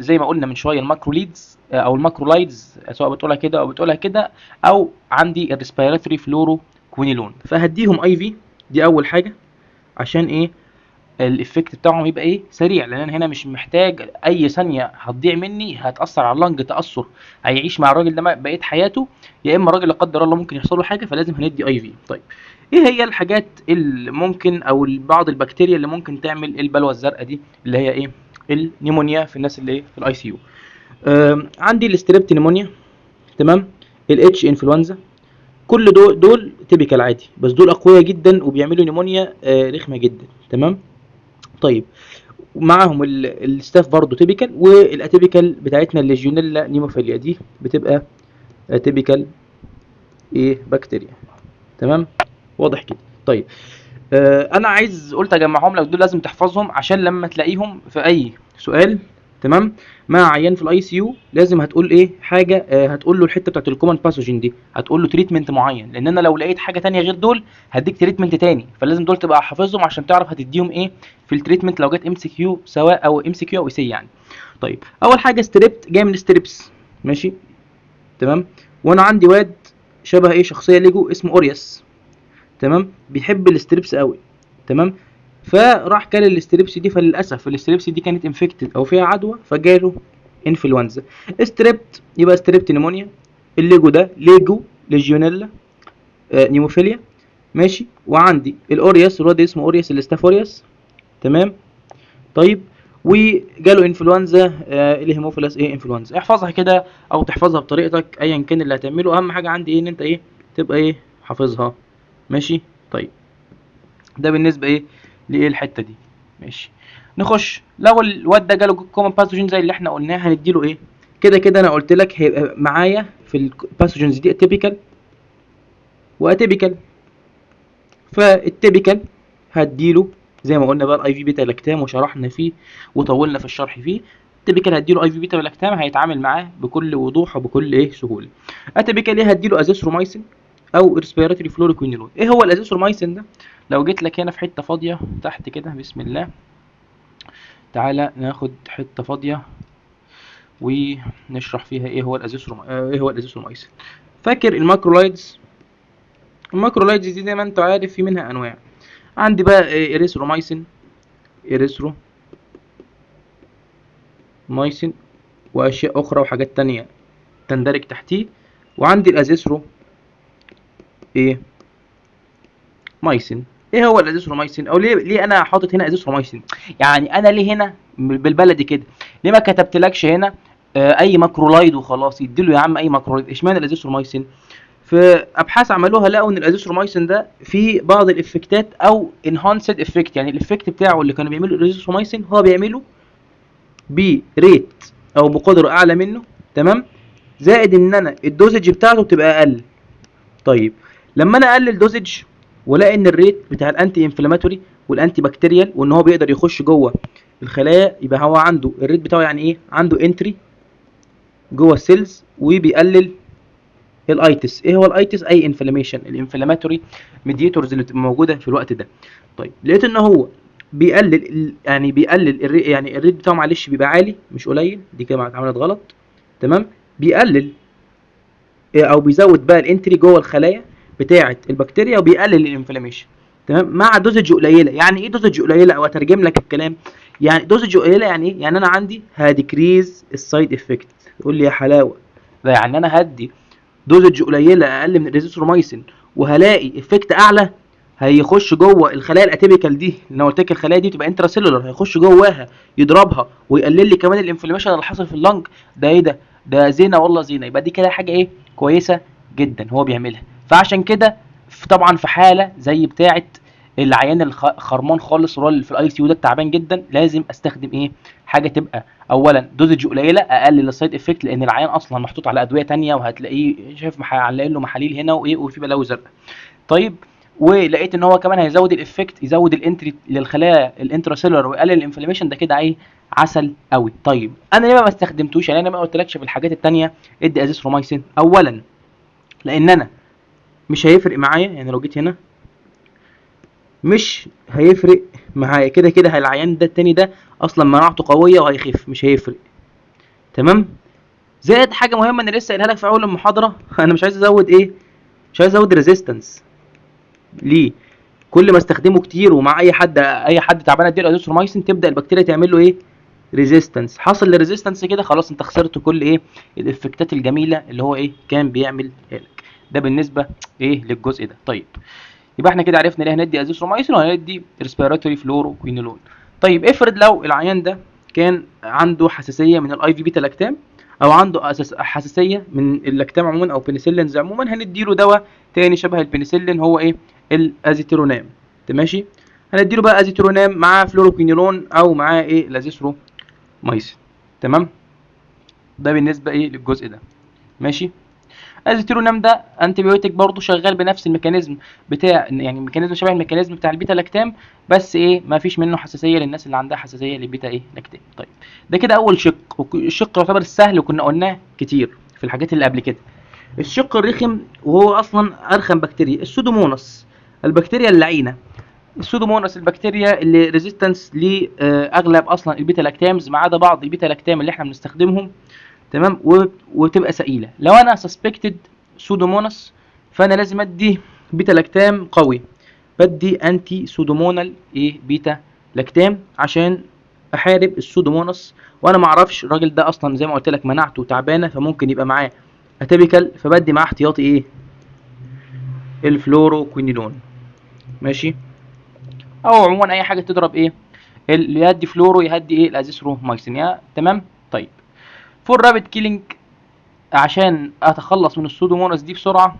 ما قلنا من شويه الماكروليدز او الماكرولايدز، سواء بتقولها كده او بتقولها كده، او عندي الريسبيراتوري فلورو كوينيلون. فهديهم اي في، دي اول حاجه. عشان ايه الافكت بتاعهم يبقى ايه سريع، لان انا هنا مش محتاج اي ثانيه هتضيع مني هتاثر على اللنج تاثر هيعيش مع الراجل ده بقيه حياته، يا اما الراجل لا قدر الله ممكن يحصل له حاجه، فلازم هندي اي في. طيب ايه هي الحاجات اللي ممكن او بعض البكتيريا اللي ممكن تعمل البلوه الزرقاء دي اللي هي ايه النيمونيا في الناس اللي ايه في الاي سي يو؟ عندي الاستريبت نيمونيا. تمام. الاتش انفلونزا. كل دول تيبيكال عادي، بس دول اقوياء جدا وبيعملوا نيمونيا رخمه جدا. تمام. طيب ومعاهم الستاف برضه تيبيكال، والاتيبيكال بتاعتنا الليجيونيلا نيموفيليا دي بتبقى تيبيكال ايه بكتيريا. تمام. واضح كده. طيب انا عايز قلت اجمعهم لك، دول لازم تحفظهم عشان لما تلاقيهم في اي سؤال. تمام. مع عيان في الاي سي يو لازم هتقول ايه حاجه، هتقول له الحته بتاعت الكومن باثوجين دي، هتقول له تريتمنت معين، لان انا لو لقيت حاجه تانية غير دول هديك تريتمنت تاني، فلازم دول تبقى حافظهم عشان تعرف هتديهم ايه في التريتمنت لو جت ام سي كيو، سواء او ام سي كيو او سي يعني. طيب اول حاجه ستريبت جاي من ستريبس. ماشي. تمام. وانا عندي واد شبه ايه شخصيه ليجو اسمه اورياس. تمام. بيحب الاستريبس قوي. تمام. فراح كل الاستريبس دي، فللاسف الاستريبس دي كانت انفكتد او فيها عدوى فجاله انفلونزا. استريبت يبقى استريبت نيمونيا. الليجو ده ليجو ليجيونيلا نيموفيليا. ماشي. وعندي الاورياس، الواد اسمه اورياس الاستافورياس. تمام. طيب وجاله انفلونزا الهيموفيلاس ايه انفلونزا. احفظها كده او تحفظها بطريقتك ايا كان اللي هتعمله، اهم حاجه عندي ايه ان انت ايه تبقى ايه حافظها. ماشي. طيب ده بالنسبه ايه لايه الحته دي. ماشي. نخش لو الواد ده جاله كومن باثوجين زي اللي احنا قلناه هنديله ايه. كده كده انا قلت لك هيبقى معايا في الباثوجينز دي اتيبيكال واتيبيكال. فالتيبيكال هديله زي ما قلنا بقى الاي في بيتا لاكتام، وشرحنا فيه وطولنا في الشرح فيه. التيبيكال هديله اي في بيتا لاكتام هيتعامل معاه بكل وضوح وبكل ايه سهوله. اتيبيكال ايه هديله ازيثرومايسين او ريسبيراتوري فلوريكوينيلون. ايه هو الازيثرومايسين ده؟ لو جيت لك هنا في حته فاضيه تحت كده، بسم الله، تعالى ناخد حته فاضيه ونشرح فيها ايه هو الازيثرومايسين. فاكر الماكرولايدز؟ الماكرولايدز دي زي ما انت عارف في منها انواع. عندي بقى اريثرومايسين، اريثرومايسين واشياء اخرى وحاجات تانية تندرج تحتيه. وعندي الازيثرو ايه مايسين. ايه هو الازيثرومايسين، او ليه انا حاطط هنا ازيثرومايسين؟ يعني انا ليه هنا بالبلدي كده ليه ما كتبتلكش هنا اي ماكرولايد وخلاص؟ يديله يا عم اي ماكرولايد، اشمعنى الازيثرومايسين؟ في ابحاث عملوها لقوا ان الازيثرومايسين ده فيه بعض الافكتات او انهانسد افكت، يعني الافكت بتاعه اللي كانوا بيعملوا الازيثرومايسين هو بيعمله بريت او بقدره اعلى منه، تمام، زائد ان انا الدوزج بتاعته بتبقى اقل. طيب لما انا اقلل دوزج ولاقي ان الريت بتاع الانتي انفلاماتوري والانتي بكتيريال وان هو بيقدر يخش جوه الخلايا، يبقى هو عنده الريت بتاعه يعني ايه؟ عنده انتري جوه السيلز وبيقلل الايتس. ايه هو الايتس؟ اي انفلاميشن، الانفلاماتوري ميديتورز اللي بتبقى موجوده في الوقت ده. طيب لقيت ان هو بيقلل يعني بيقلل يعني الريت بتاعه معلش بيبقى عالي مش قليل، دي كده اتعملت غلط، تمام. بيقلل او بيزود بقى الانتري جوه الخلايا بتاعه البكتيريا وبيقلل الانفلاميشن، تمام، مع دوزج قليله. يعني ايه دوزج قليله؟ او اترجم لك الكلام، يعني دوزج قليله يعني ايه؟ يعني انا عندي هديكريز السايد افكت. تقول لي يا حلاوه، ده يعني انا هدي دوزج قليله اقل من الريزيثرومايسين وهلاقي افكت اعلى؟ هيخش جوه الخلايا الاتيبيكال دي، اللي انا قلت لك الخلايا دي بتبقى انترا سيلولر، هيخش جواها يضربها ويقلل لي كمان الانفلاميشن اللي حصل في اللنج. ده ايه ده؟ ده زينه والله زينه. يبقى دي كده حاجه ايه؟ كويسه جدا هو بيعملها. فعشان كده طبعا في حاله زي بتاعه العيان الخرمان خالص اللي هو في الاي سي يو ده التعبان جدا، لازم استخدم ايه؟ حاجه تبقى اولا دوزج قليله اقلل السايد افكت، لان العيان اصلا محطوط على ادويه تانية وهتلاقيه شايف علقين له محاليل هنا وايه وفي بلاوي زرقاء. طيب ولقيت ان هو كمان هيزود الافكت، يزود الانتري للخلايا الانتراسيلولر ويقلل الانفلاميشن، ده كده ايه؟ عسل قوي. طيب انا ليه ما استخدمتوش؟ يعني انا ما قلتلكش في الحاجات التانية ادي ازيثرومايسين؟ اولا لان انا مش هيفرق معايا، يعني لو جيت هنا مش هيفرق معايا، كده كده العيان ده التاني ده اصلا مناعته قويه وهيخف، مش هيفرق، تمام. زائد حاجه مهمه انا لسه قايلها لك في اول المحاضره انا مش عايز ازود ايه؟ مش عايز ازود ريزيستنس. ليه؟ كل ما استخدمه كتير ومع اي حد تعبان اديله ازيثرومايسين تبدا البكتيريا تعمل له ايه؟ ريزيستنس. حصل للريزيستنس كده خلاص انت خسرت كل ايه؟ الافكتات الجميله اللي هو ايه؟ كان بيعمل لك. ده بالنسبه ايه للجزء ده. طيب يبقى احنا كده عرفنا ليه هندي ازيثرومايسين وهندي ريسبيراتوري فلوروكوينولون. طيب افرض لو العيان ده كان عنده حساسيه من الاي في بيتا لاكتام او عنده حساسيه من اللاكتام عموما او بنسلينز عموما، هنديله دواء تاني شبه البنسلين، هو ايه؟ الازيترونام. ماشي، هنديله بقى ازيترونام مع فلوروكوينولون او مع ايه؟ الازيثرومايسين، تمام. ده بالنسبه ايه للجزء ده. ماشي. الازيترونام ده انتي بيوتيك برضه شغال بنفس الميكانيزم بتاع، يعني ميكانيزم شبه الميكانيزم بتاع البيتا لاكتام، بس ايه؟ ما فيش منه حساسيه للناس اللي عندها حساسيه للبيتا ايه لاكتام. طيب ده كده اول شق، الشق يعتبر السهل وكنا قلناه كتير في الحاجات اللي قبل كده. الشق الرخم وهو اصلا ارخم بكتيريا، السودوموناس، البكتيريا اللعينه. السودوموناس البكتيريا اللي ريزيستنس لاغلب اصلا البيتا لاكتامز ما عدا بعض البيتا لاكتام اللي احنا بنستخدمهم، تمام، وتبقى سئيله. لو انا سسبكتد سودوموناس فانا لازم ادي بيتا لاكتام قوي، بدي انتي سودومونال ايه؟ بيتا لاكتام عشان احارب السودوموناس. وانا ما اعرفش الراجل ده اصلا زي ما قلت لك مناعته تعبانه، فممكن يبقى معاه اتيبيكال، فبدي معاه احتياطي ايه؟ الفلوروكوينيلون. ماشي. او عموما اي حاجه تضرب ايه؟ اللي يهدي فلورو يهدي ايه؟ الازيثرومايسين، يا تمام. طيب فور رابيد كيلينج، عشان اتخلص من السودوموناس دي بسرعه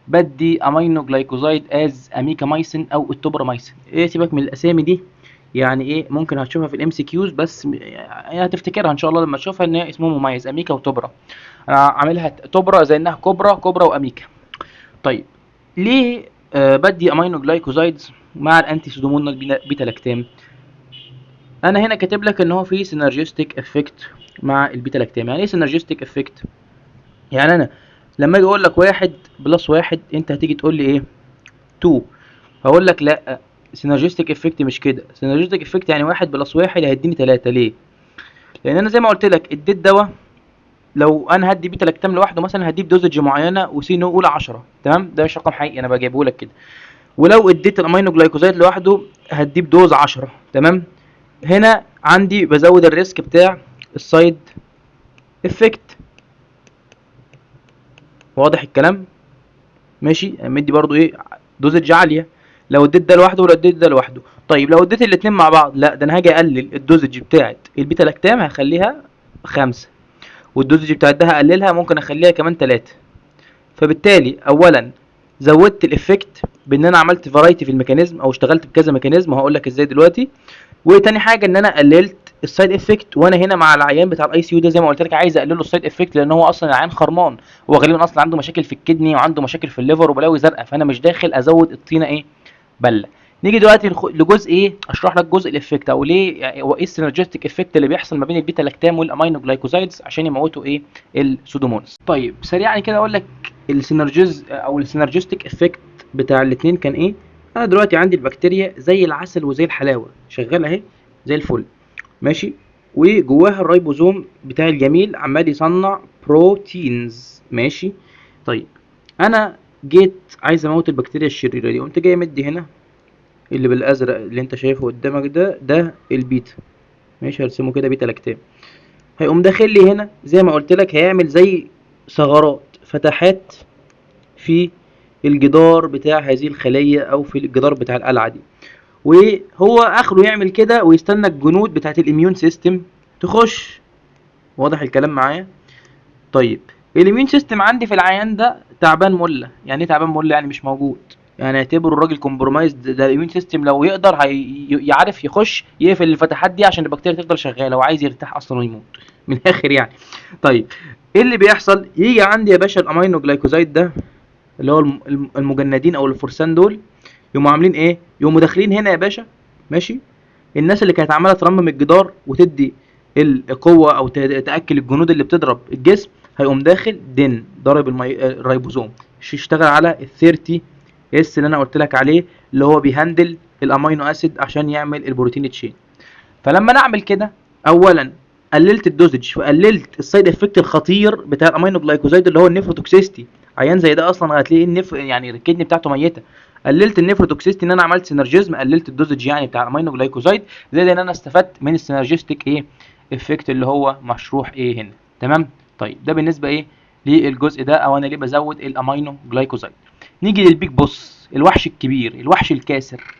بدي امينو جلايكوزايد از اميكامايسين او التوبرامايسين. ايه سيبك من الاسامي دي، يعني ايه؟ ممكن هتشوفها في الام سي كيوز بس يعني هتفتكرها ان شاء الله لما تشوفها ان هي اسمه مميز، اميكا وتوبرا. انا عاملها توبرا زي انها كوبرا واميكا. طيب ليه بدي امينو جلايكوزايدز مع الانتي سودومونال بيتا لاكتام؟ انا هنا كاتب لك ان هو في سينرجيستيك افكت مع البيتا لاكتام. يعني ايه سينرجيستيك افكت؟ يعني انا لما اجي اقول لك 1+1 انت هتيجي تقول لي ايه؟ 2. هقول لك لا، سينرجستيك افكت مش كده. سينرجستيك افكت يعني 1+1 هيديني 3. ليه؟ لان انا زي ما قلت لك اديت دواء، لو انا هدي بيتا لاكتام لوحده مثلا هديه بدوزج معينه وسي نو قول 10، تمام؟ ده مش رقم حقيقي، انا بجيبه لك كده. ولو اديت الامينو جلايكوزايد لوحده هديه بدوز 10، تمام؟ هنا عندي بزود الريسك بتاع السايد افكت. واضح الكلام؟ ماشي، مدي برضو ايه، دوزج عاليه لو اديت ده لوحده ولو اديت ده لوحده. طيب لو اديت الاتنين مع بعض، لا ده انا هاجي اقلل الدوزج بتاعت البيتا لاكتام، هخليها 5، والدوزج بتاعت ده هقللها ممكن اخليها كمان 3. فبالتالي اولا زودت الافكت بان انا عملت فرايتي في الميكانيزم او اشتغلت بكذا ميكانيزم، وهقول لك ازاي دلوقتي. وتاني حاجه ان انا قللت السايد افكت، وانا هنا مع العيان بتاع الاي سي يو ده زي ما قلت لك عايز اقلل له السايد افكت، لان هو اصلا العيان خرمان، هو غالبا اصلا عنده مشاكل في الكدني وعنده مشاكل في الليفر وبلاوي زرقاء، فانا مش داخل ازود الطينه ايه، بله. نيجي دلوقتي لجزء ايه، اشرح لك جزء الافكت او ليه يعني هو ايه السينرجستيك افكت اللي بيحصل ما بين البيتا لاكتام والامينو جلايكوزايدز عشان يموتوا ايه، السودوموناس. طيب سريعا كده اقول لك السينرجيز او السينرجستيك افكت بتاع الاثنين كان ايه. انا دلوقتي عندي البكتيريا زي العسل وزي الحلاوه شغاله اهي زي الفل، ماشي، وجواها الريبوزوم بتاع الجميل عمال يصنع بروتينز، ماشي. طيب انا جيت عايز اموت البكتيريا الشريره دي، قمت جاي مدي هنا اللي بالازرق اللي انت شايفه قدامك ده البيتا، ماشي، هرسمه كده بيتا لاكتام. هيقوم داخل لي هنا زي ما قلت لك هيعمل زي ثغرات، فتحات في الجدار بتاع هذه الخليه او في الجدار بتاع القلعه دي، وهو اخره يعمل كده ويستنى الجنود بتاعت الاميون سيستم تخش. واضح الكلام معايا؟ طيب الاميون سيستم عندي في العيان ده تعبان مله. يعني ايه تعبان مله؟ يعني مش موجود، يعني اعتبره الراجل كومبرومايز. ده الاميون سيستم لو يقدر يعرف يخش يقفل الفتحات دي عشان البكتيريا تفضل شغاله، وعايز يرتاح اصلا ويموت من الاخر يعني. طيب ايه اللي بيحصل؟ يجي عندي يا باشا الامينو جلايكوزايد ده اللي هو المجندين او الفرسان دول، يقوموا عاملين ايه، يقوموا داخلين هنا يا باشا، ماشي. الناس اللي كانت عماله ترمم الجدار وتدي القوه او تاكل الجنود اللي بتضرب الجسم، هيقوم داخل ضارب الريبوزوم، يشتغل على ال 30 اس اللي انا قلت لك عليه، اللي هو بيهندل الامينو اسيد عشان يعمل البروتين تشين. فلما انا اعمل كده، اولا قللت الدوزج فقللت السايد افكت الخطير بتاع الامينو جلايكوزايد اللي هو النيفروتوكسيستي. عيان زي ده اصلا هتلاقيه يعني الكدني بتاعته ميته. قللت النيفروتوكسيستي ان انا عملت سينرجيزم، قللت الدوزج يعني بتاع الامينو جلايكوزايد، زائد ان انا استفدت من السينرجيستيك ايه افكت اللي هو مشروح ايه هنا، تمام. طيب ده بالنسبه ايه للجزء ده، او انا ليه بزود الامينو جلايكوزايد. نيجي للبيج بوس، الوحش الكبير، الوحش الكاسر،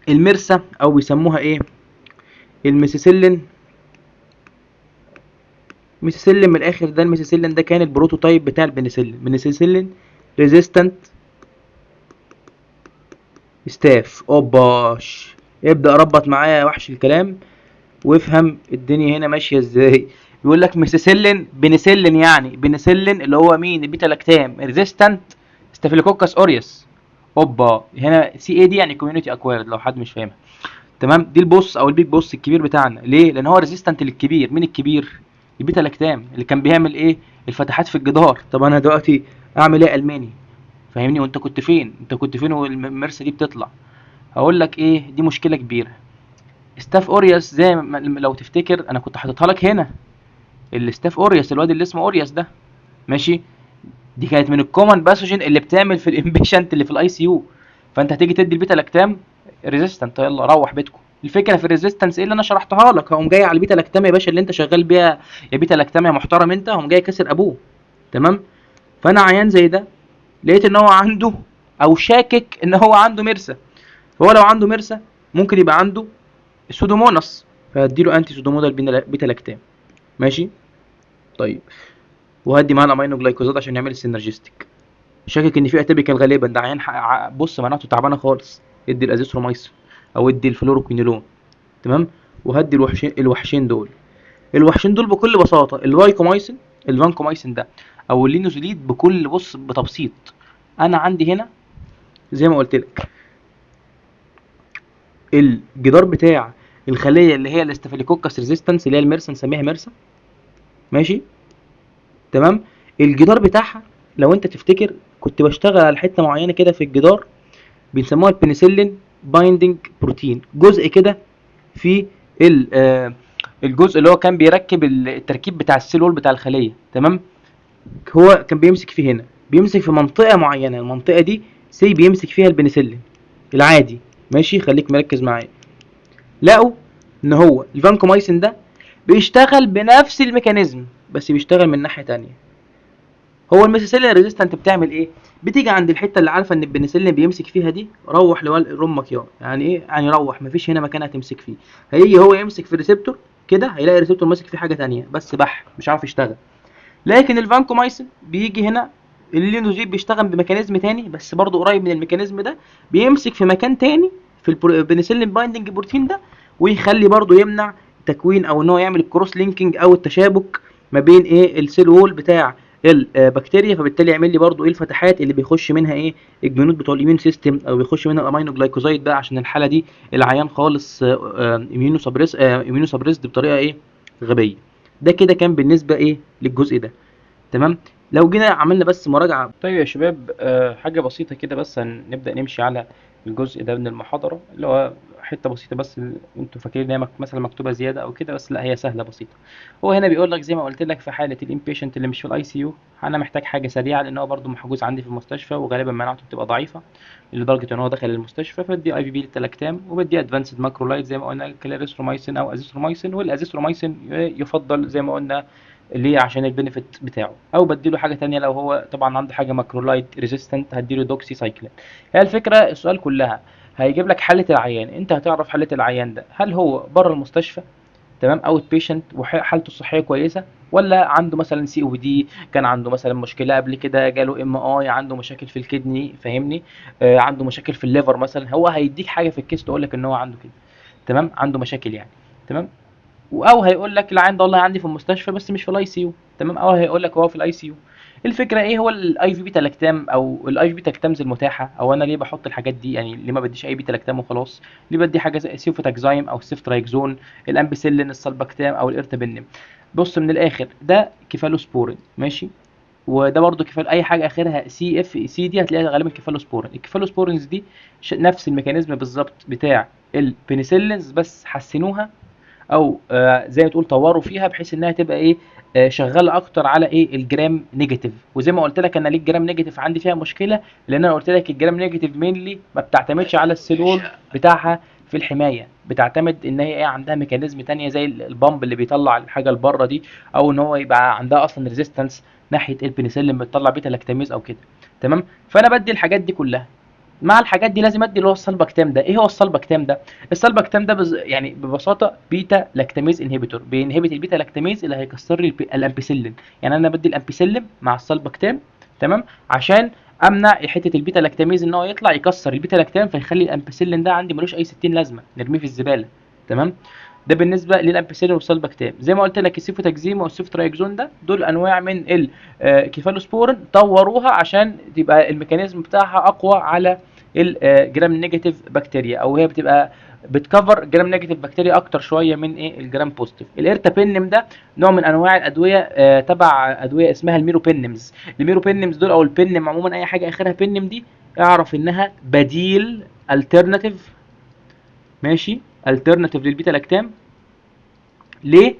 المرسى او بيسموها ايه، الميسيسيلين. ميسيسيلين من الاخر، ده الميسيسيلين ده كان البروتوتايب بتاع البنسلين، ميسيسيلين ريزيستنت ستاف. اوباش، ابدا ربط معايا يا وحش الكلام وافهم الدنيا هنا ماشيه ازاي. بيقول لك ميسيسيلين بنسلين، يعني بنسلين اللي هو مين، البيتا لاكتام ريزيستنت ستافيلوكوكس اوريوس. اوبا، هنا سي اي دي يعني كوميونتي اكويرد لو حد مش فاهمها، تمام. دي البوس او البيج بوس الكبير بتاعنا. ليه؟ لان هو ريزيستنت للكبير. مين الكبير؟ البيتا لاكتام اللي كان بيعمل ايه، الفتحات في الجدار. طب انا دلوقتي اعمل ايه الماني؟ فاهمني؟ وانت كنت فين، انت كنت فين والمرسى دي بتطلع؟ هقول لك ايه، دي مشكله كبيره. ستاف اوريوس زي ما لو تفتكر انا كنت حاططها لك هنا، الستاف اوريوس الواد اللي اسمه اوريوس ده، ماشي. دي كانت من الكومن باثوجين اللي بتعمل في الامبيشنت اللي في الاي سي يو. فانت هتيجي تدي البيتا لاكتام ريزيستنت، يلا روح بيتكم. الفكره في الريزيستنس ايه اللي انا شرحتها لك، هقوم جاي على البيتا لاكتام يا باشا اللي انت شغال بيها، يا بيتا لاكتام يا محترم انت، هقوم جاي كسر ابوه، تمام. فانا عيان زي ده لقيت ان هو عنده او شاكك ان هو عنده مرسى. فهو لو عنده مرسى ممكن يبقى عنده سودوموناس، فهديله انتي سودومونال بيتا لاكتام، ماشي. طيب وهدي معاه الامينو جلايكوزات عشان يعمل السينرجيستيك. شاكك ان في اتيبيكال غالبا، ده عيان بص مناعته تعبانه خالص، ادي الازيثرومايسين او ادي الفلوروكوينولون، تمام. وهدي الوحشين دول. الوحشين دول بكل بساطه الفايكومايسين، الفانكومايسين ده او اللينوزوليد بكل بص بتبسيط. انا عندي هنا زي ما قلت لك الجدار بتاع الخليه اللي هي الاستافيلوكوكس ريزيستنس اللي هي المرسى، نسميها مرسى، ماشي، تمام. الجدار بتاعها لو انت تفتكر كنت بشتغل على حته معينه كده في الجدار، بنسموها البنسلين بايندنج بروتين، جزء كده في الجزء اللي هو كان بيركب التركيب بتاع السيل وول بتاع الخليه، تمام. هو كان بيمسك فيه هنا، بيمسك في منطقه معينه، المنطقه دي بيمسك فيها البنسلين العادي، ماشي، خليك مركز معايا. لقوا ان هو الفانكومايسين ده بيشتغل بنفس الميكانيزم، بس بيشتغل من ناحيه تانية. هو الميثيسيلين ريزيستنت بتعمل ايه؟ بتيجي عند الحته اللي عارفه ان البنسلين بيمسك فيها دي، روح لرمك يا يعني ايه، يعني روح، مفيش هنا مكان هتمسك فيه. هيجي هو يمسك في الريسبتور كده، هيلاقي الريسبتور ماسك فيه حاجه تانية بس بح مش عارف يشتغل. لكن الفانكومايسين بيجي هنا، اللينوزيب بيشتغل بميكانيزم تاني بس برضه قريب من الميكانيزم ده، بيمسك في مكان تاني في البنسلين بايندنج بروتين ده، ويخلي برضه يمنع تكوين او ان هو يعمل الكروس لينكينج او التشابك ما بين ايه السيل وول بتاع البكتيريا، فبالتالي يعمل لي برضه ايه الفتحات اللي بيخش منها ايه الجنود بتوع الاميون سيستم، او بيخش منها الامينو جلايكوزايد بقى، عشان الحاله دي العيان خالص اميونو سبريس اميونو سبريسد بطريقه ايه غبيه. ده كده كان بالنسبه ايه للجزء ده، تمام. لو جينا عملنا بس مراجعة طيب يا شباب، حاجة بسيطة كده بس هنبدأ نمشي على الجزء ده من المحاضرة، اللي هو حتة بسيطة بس، انتوا فاكرين ان هي مثلا مكتوبة زيادة او كده، بس لا هي سهلة بسيطة. هو هنا بيقول لك زي ما قلت لك في حالة الانبيشنت اللي مش في الاي سي يو، انا محتاج حاجة سريعة لان هو برضه محجوز عندي في المستشفى، وغالبا مناعته بتبقى ضعيفة لدرجة ان هو دخل المستشفى، فدي اي في بي للتلاكتام، وبدي ادفانسد ماكرولايت زي ما قلنا كلاريثرومايسين او ازيثرومايسين، والازيثرومايسين يفضل زي ما قلنا ليه عشان البنفيت بتاعه، او بديله حاجه تانية لو هو طبعا عنده حاجه ماكرولايت ريزيستنت هديله دوكسي سايكلين. هي الفكره السؤال كلها هيجيب لك حاله العيان، انت هتعرف حاله العيان ده هل هو بره المستشفى تمام اوت بيشنت وحالته الصحيه كويسه، ولا عنده مثلا سي او دي، كان عنده مثلا مشكله قبل كده جاله ام اي، عنده مشاكل في الكدني فاهمني، عنده مشاكل في الليفر مثلا، هو هيديك حاجه في الكيس تقول لك ان هو عنده كده، تمام، عنده مشاكل يعني، تمام. او هيقول لك العيان ده والله عندي في المستشفى بس مش في الاي سي يو، تمام، او هيقول لك هو في الاي سي يو. الفكره ايه هو الاي في بيتا لاكتام او الاي في بيتا لاكتامز المتاحه، او انا ليه بحط الحاجات دي، يعني ليه ما بديش اي بيتا لاكتام وخلاص، ليه بدي حاجه زي السيفوتاكزايم او السيفترايكزون، الامبيسيلين، السلباكتام او الارتابينم. بص من الاخر ده كيفالوسبورين، ماشي، وده برضو كفال اي حاجه اخرها سي اف سي دي هتلاقيها غالبا كيفالوسبورين. الكيفالوسبورينز دي نفس الميكانيزم بالظبط بتاع البنسلينز، بس حسنوها او زي ما تقول طوروا فيها بحيث انها تبقى ايه شغاله اكتر على ايه الجرام نيجاتيف. وزي ما قلت لك انا ليه الجرام نيجاتيف عندي فيها مشكله، لان انا قلت لك الجرام نيجاتيف مينلي ما بتعتمدش على السيلول بتاعها في الحمايه، بتعتمد ان هي ايه عندها ميكانيزم تانية زي البامب اللي بيطلع الحاجه لبره دي، او ان هو يبقى عندها اصلا ريزيستنس ناحيه البنسلين اللي بتطلع بيتا لاكتاميز او كده، تمام. فانا بدي الحاجات دي كلها، مع الحاجات دي لازم ادي اللي هو السلبكتام ده. ايه هو السلبكتام ده؟ السلبكتام ده يعني ببساطه بيتا لاكتاميز انهبيتور، بينهبت البيتا لاكتاميز اللي هيكسر لي الامبيسيلين. يعني انا بدي الامبيسيلين مع السلبكتام، تمام، عشان امنع حته البيتا لاكتاميز ان هو يطلع يكسر البيتا لاكتام فيخلي الامبيسيلين ده عندي ملوش اي 60 لازمه، نرميه في الزباله، تمام. ده بالنسبه للامبيسيلين والسلبكتام. زي ما قلت لك السيفوتاكزيم والسيفترايكزون ده دول انواع من الكيفالوسبورين طوروها عشان تبقى الميكانيزم بتاعها اقوى على الجرام نيجاتيف بكتيريا، او هي بتبقى بتكفر جرام نيجاتيف بكتيريا اكتر شويه من ايه الجرام بوزيتيف. الارتابينم ده نوع من انواع الادويه تبع ادويه اسمها الميروبينمز. الميروبينمز دول او البينم عموما اي حاجه اخرها بينم دي اعرف انها بديل الترناتيف، ماشي، الترناتيف للبيتا لاكتام. ليه؟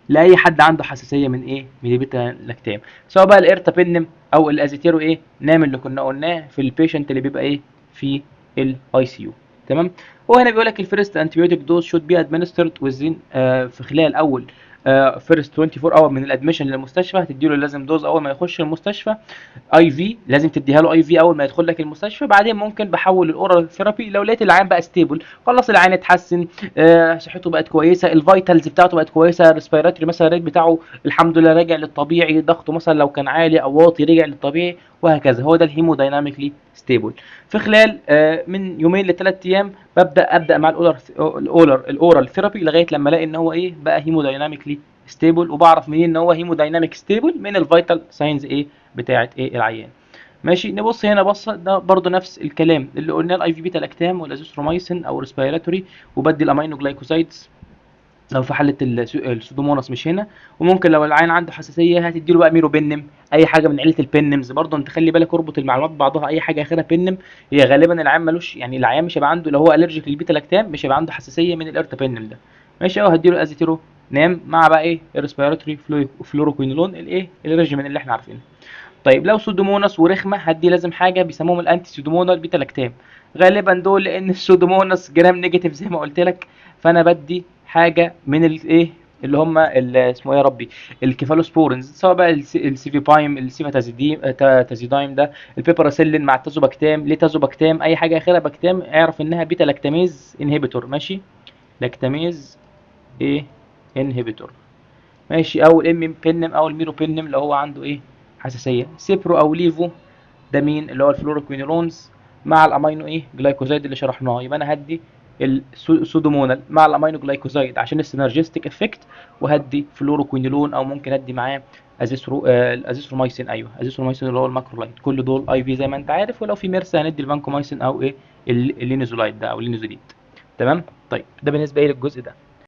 لاي حد عنده حساسيه من ايه من البيتا لاكتام، سواء بقى الارتابينم او الازيتيرو ايه نام اللي كنا قلناه في البيشنت اللي بيبقى ايه في الاي سي يو، تمام. وهنا بيقول لك الفيرست انتيبيوتيك دوز شود بي ادمنسترد وزين في خلال اول فيرست 24 اور من الادميشن للمستشفى، هتديله لازم دوز اول ما يخش المستشفى، اي في لازم تديها له اي في اول ما يدخل لك المستشفى. بعدين ممكن بحول الاورال ثيرابي لو لقيت العيان بقى ستيبل، خلاص العيان اتحسن، صحته بقت كويسه، الفيتالز بتاعته بقت كويسه، الريسبيراتوري مثلا الريت بتاعه الحمد لله راجع للطبيعي، ضغطه مثلا لو كان عالي او واطي رجع للطبيعي، وهكذا. هو ده الهيمودايناميكلي ستيبل. في خلال من يومين لثلاث ايام ابدا مع الاورال ثيرابي لغايه لما الاقي ان هو ايه بقى هيمودايناميكلي ستيبل. وبعرف منين ان هو هيمودايناميك ستيبل؟ من الفيتال ساينز ايه بتاعه ايه العيان. ماشي، نبص هنا بصه، ده برضو نفس الكلام اللي قلناه، الاي في بيتا لاكتام والازيثرومايسين او ريسبيراتوري، وبدي الامينو جلايكوسايدز لو في حاله السودوموناس مش هنا. وممكن لو العيان عنده حساسيه هتدي له بقى ميروبينم، اي حاجه من عيله البينمز. برضه انت خلي بالك، اربط المعلومات ببعضها، اي حاجه اخرها بينم هي غالبا العيان ملوش، يعني العيان مش هيبقى عنده، لو هو الرجيك للبيتا لاكتام مش هيبقى عنده حساسيه من الارتابينم ده. ماشي، اه هديله ازيتيرو نام مع بقى ايه الريسبيراتوري فلوروكوينولون الايه الريجيمين اللي احنا عارفينه. طيب لو سودوموناس ورخمه هدي لازم حاجه بيسموهم الانتي سودومونال بيتا لاكتام، غالبا دول لان السودوموناس جرام نيجاتيف زي ما قلت لك. فانا بدي حاجه من الايه اللي هم اسمه ايه يا ربي، الكيفالوسبورينز، سواء بقى السيفيبايم، السيفاتازيدايم ده، البيبراسيلين مع التازوباكتام. ليه تازوباكتام؟ اي حاجه اخرها باكتام اعرف انها بيتا لاكتاميز انهبيتور. ماشي، لاكتاميز ايه انهبيتور. ماشي، او الام بينم او الميروبينم لو هو عنده ايه حساسيه. سيبرو او ليفو ده مين؟ اللي هو الفلوروكوينولونز مع الامينو ايه جلايكوزايد اللي شرحناه. يبقى انا هدي السودومونال مع الامينو جلايكوزايد عشان السينرجستيك افكت، وهدي فلوروكوينولون او ممكن ادي معاه الازيثرومايسين. ايوه ازيثرومايسين اللي هو الماكرولايد. كل دول اي في زي ما انت عارف. ولو في ميرسا هندي الفانكومايسين او ايه اللينوزولايد ده او اللينوزوليد. تمام. طيب ده بالنسبه ايه للجزء ده.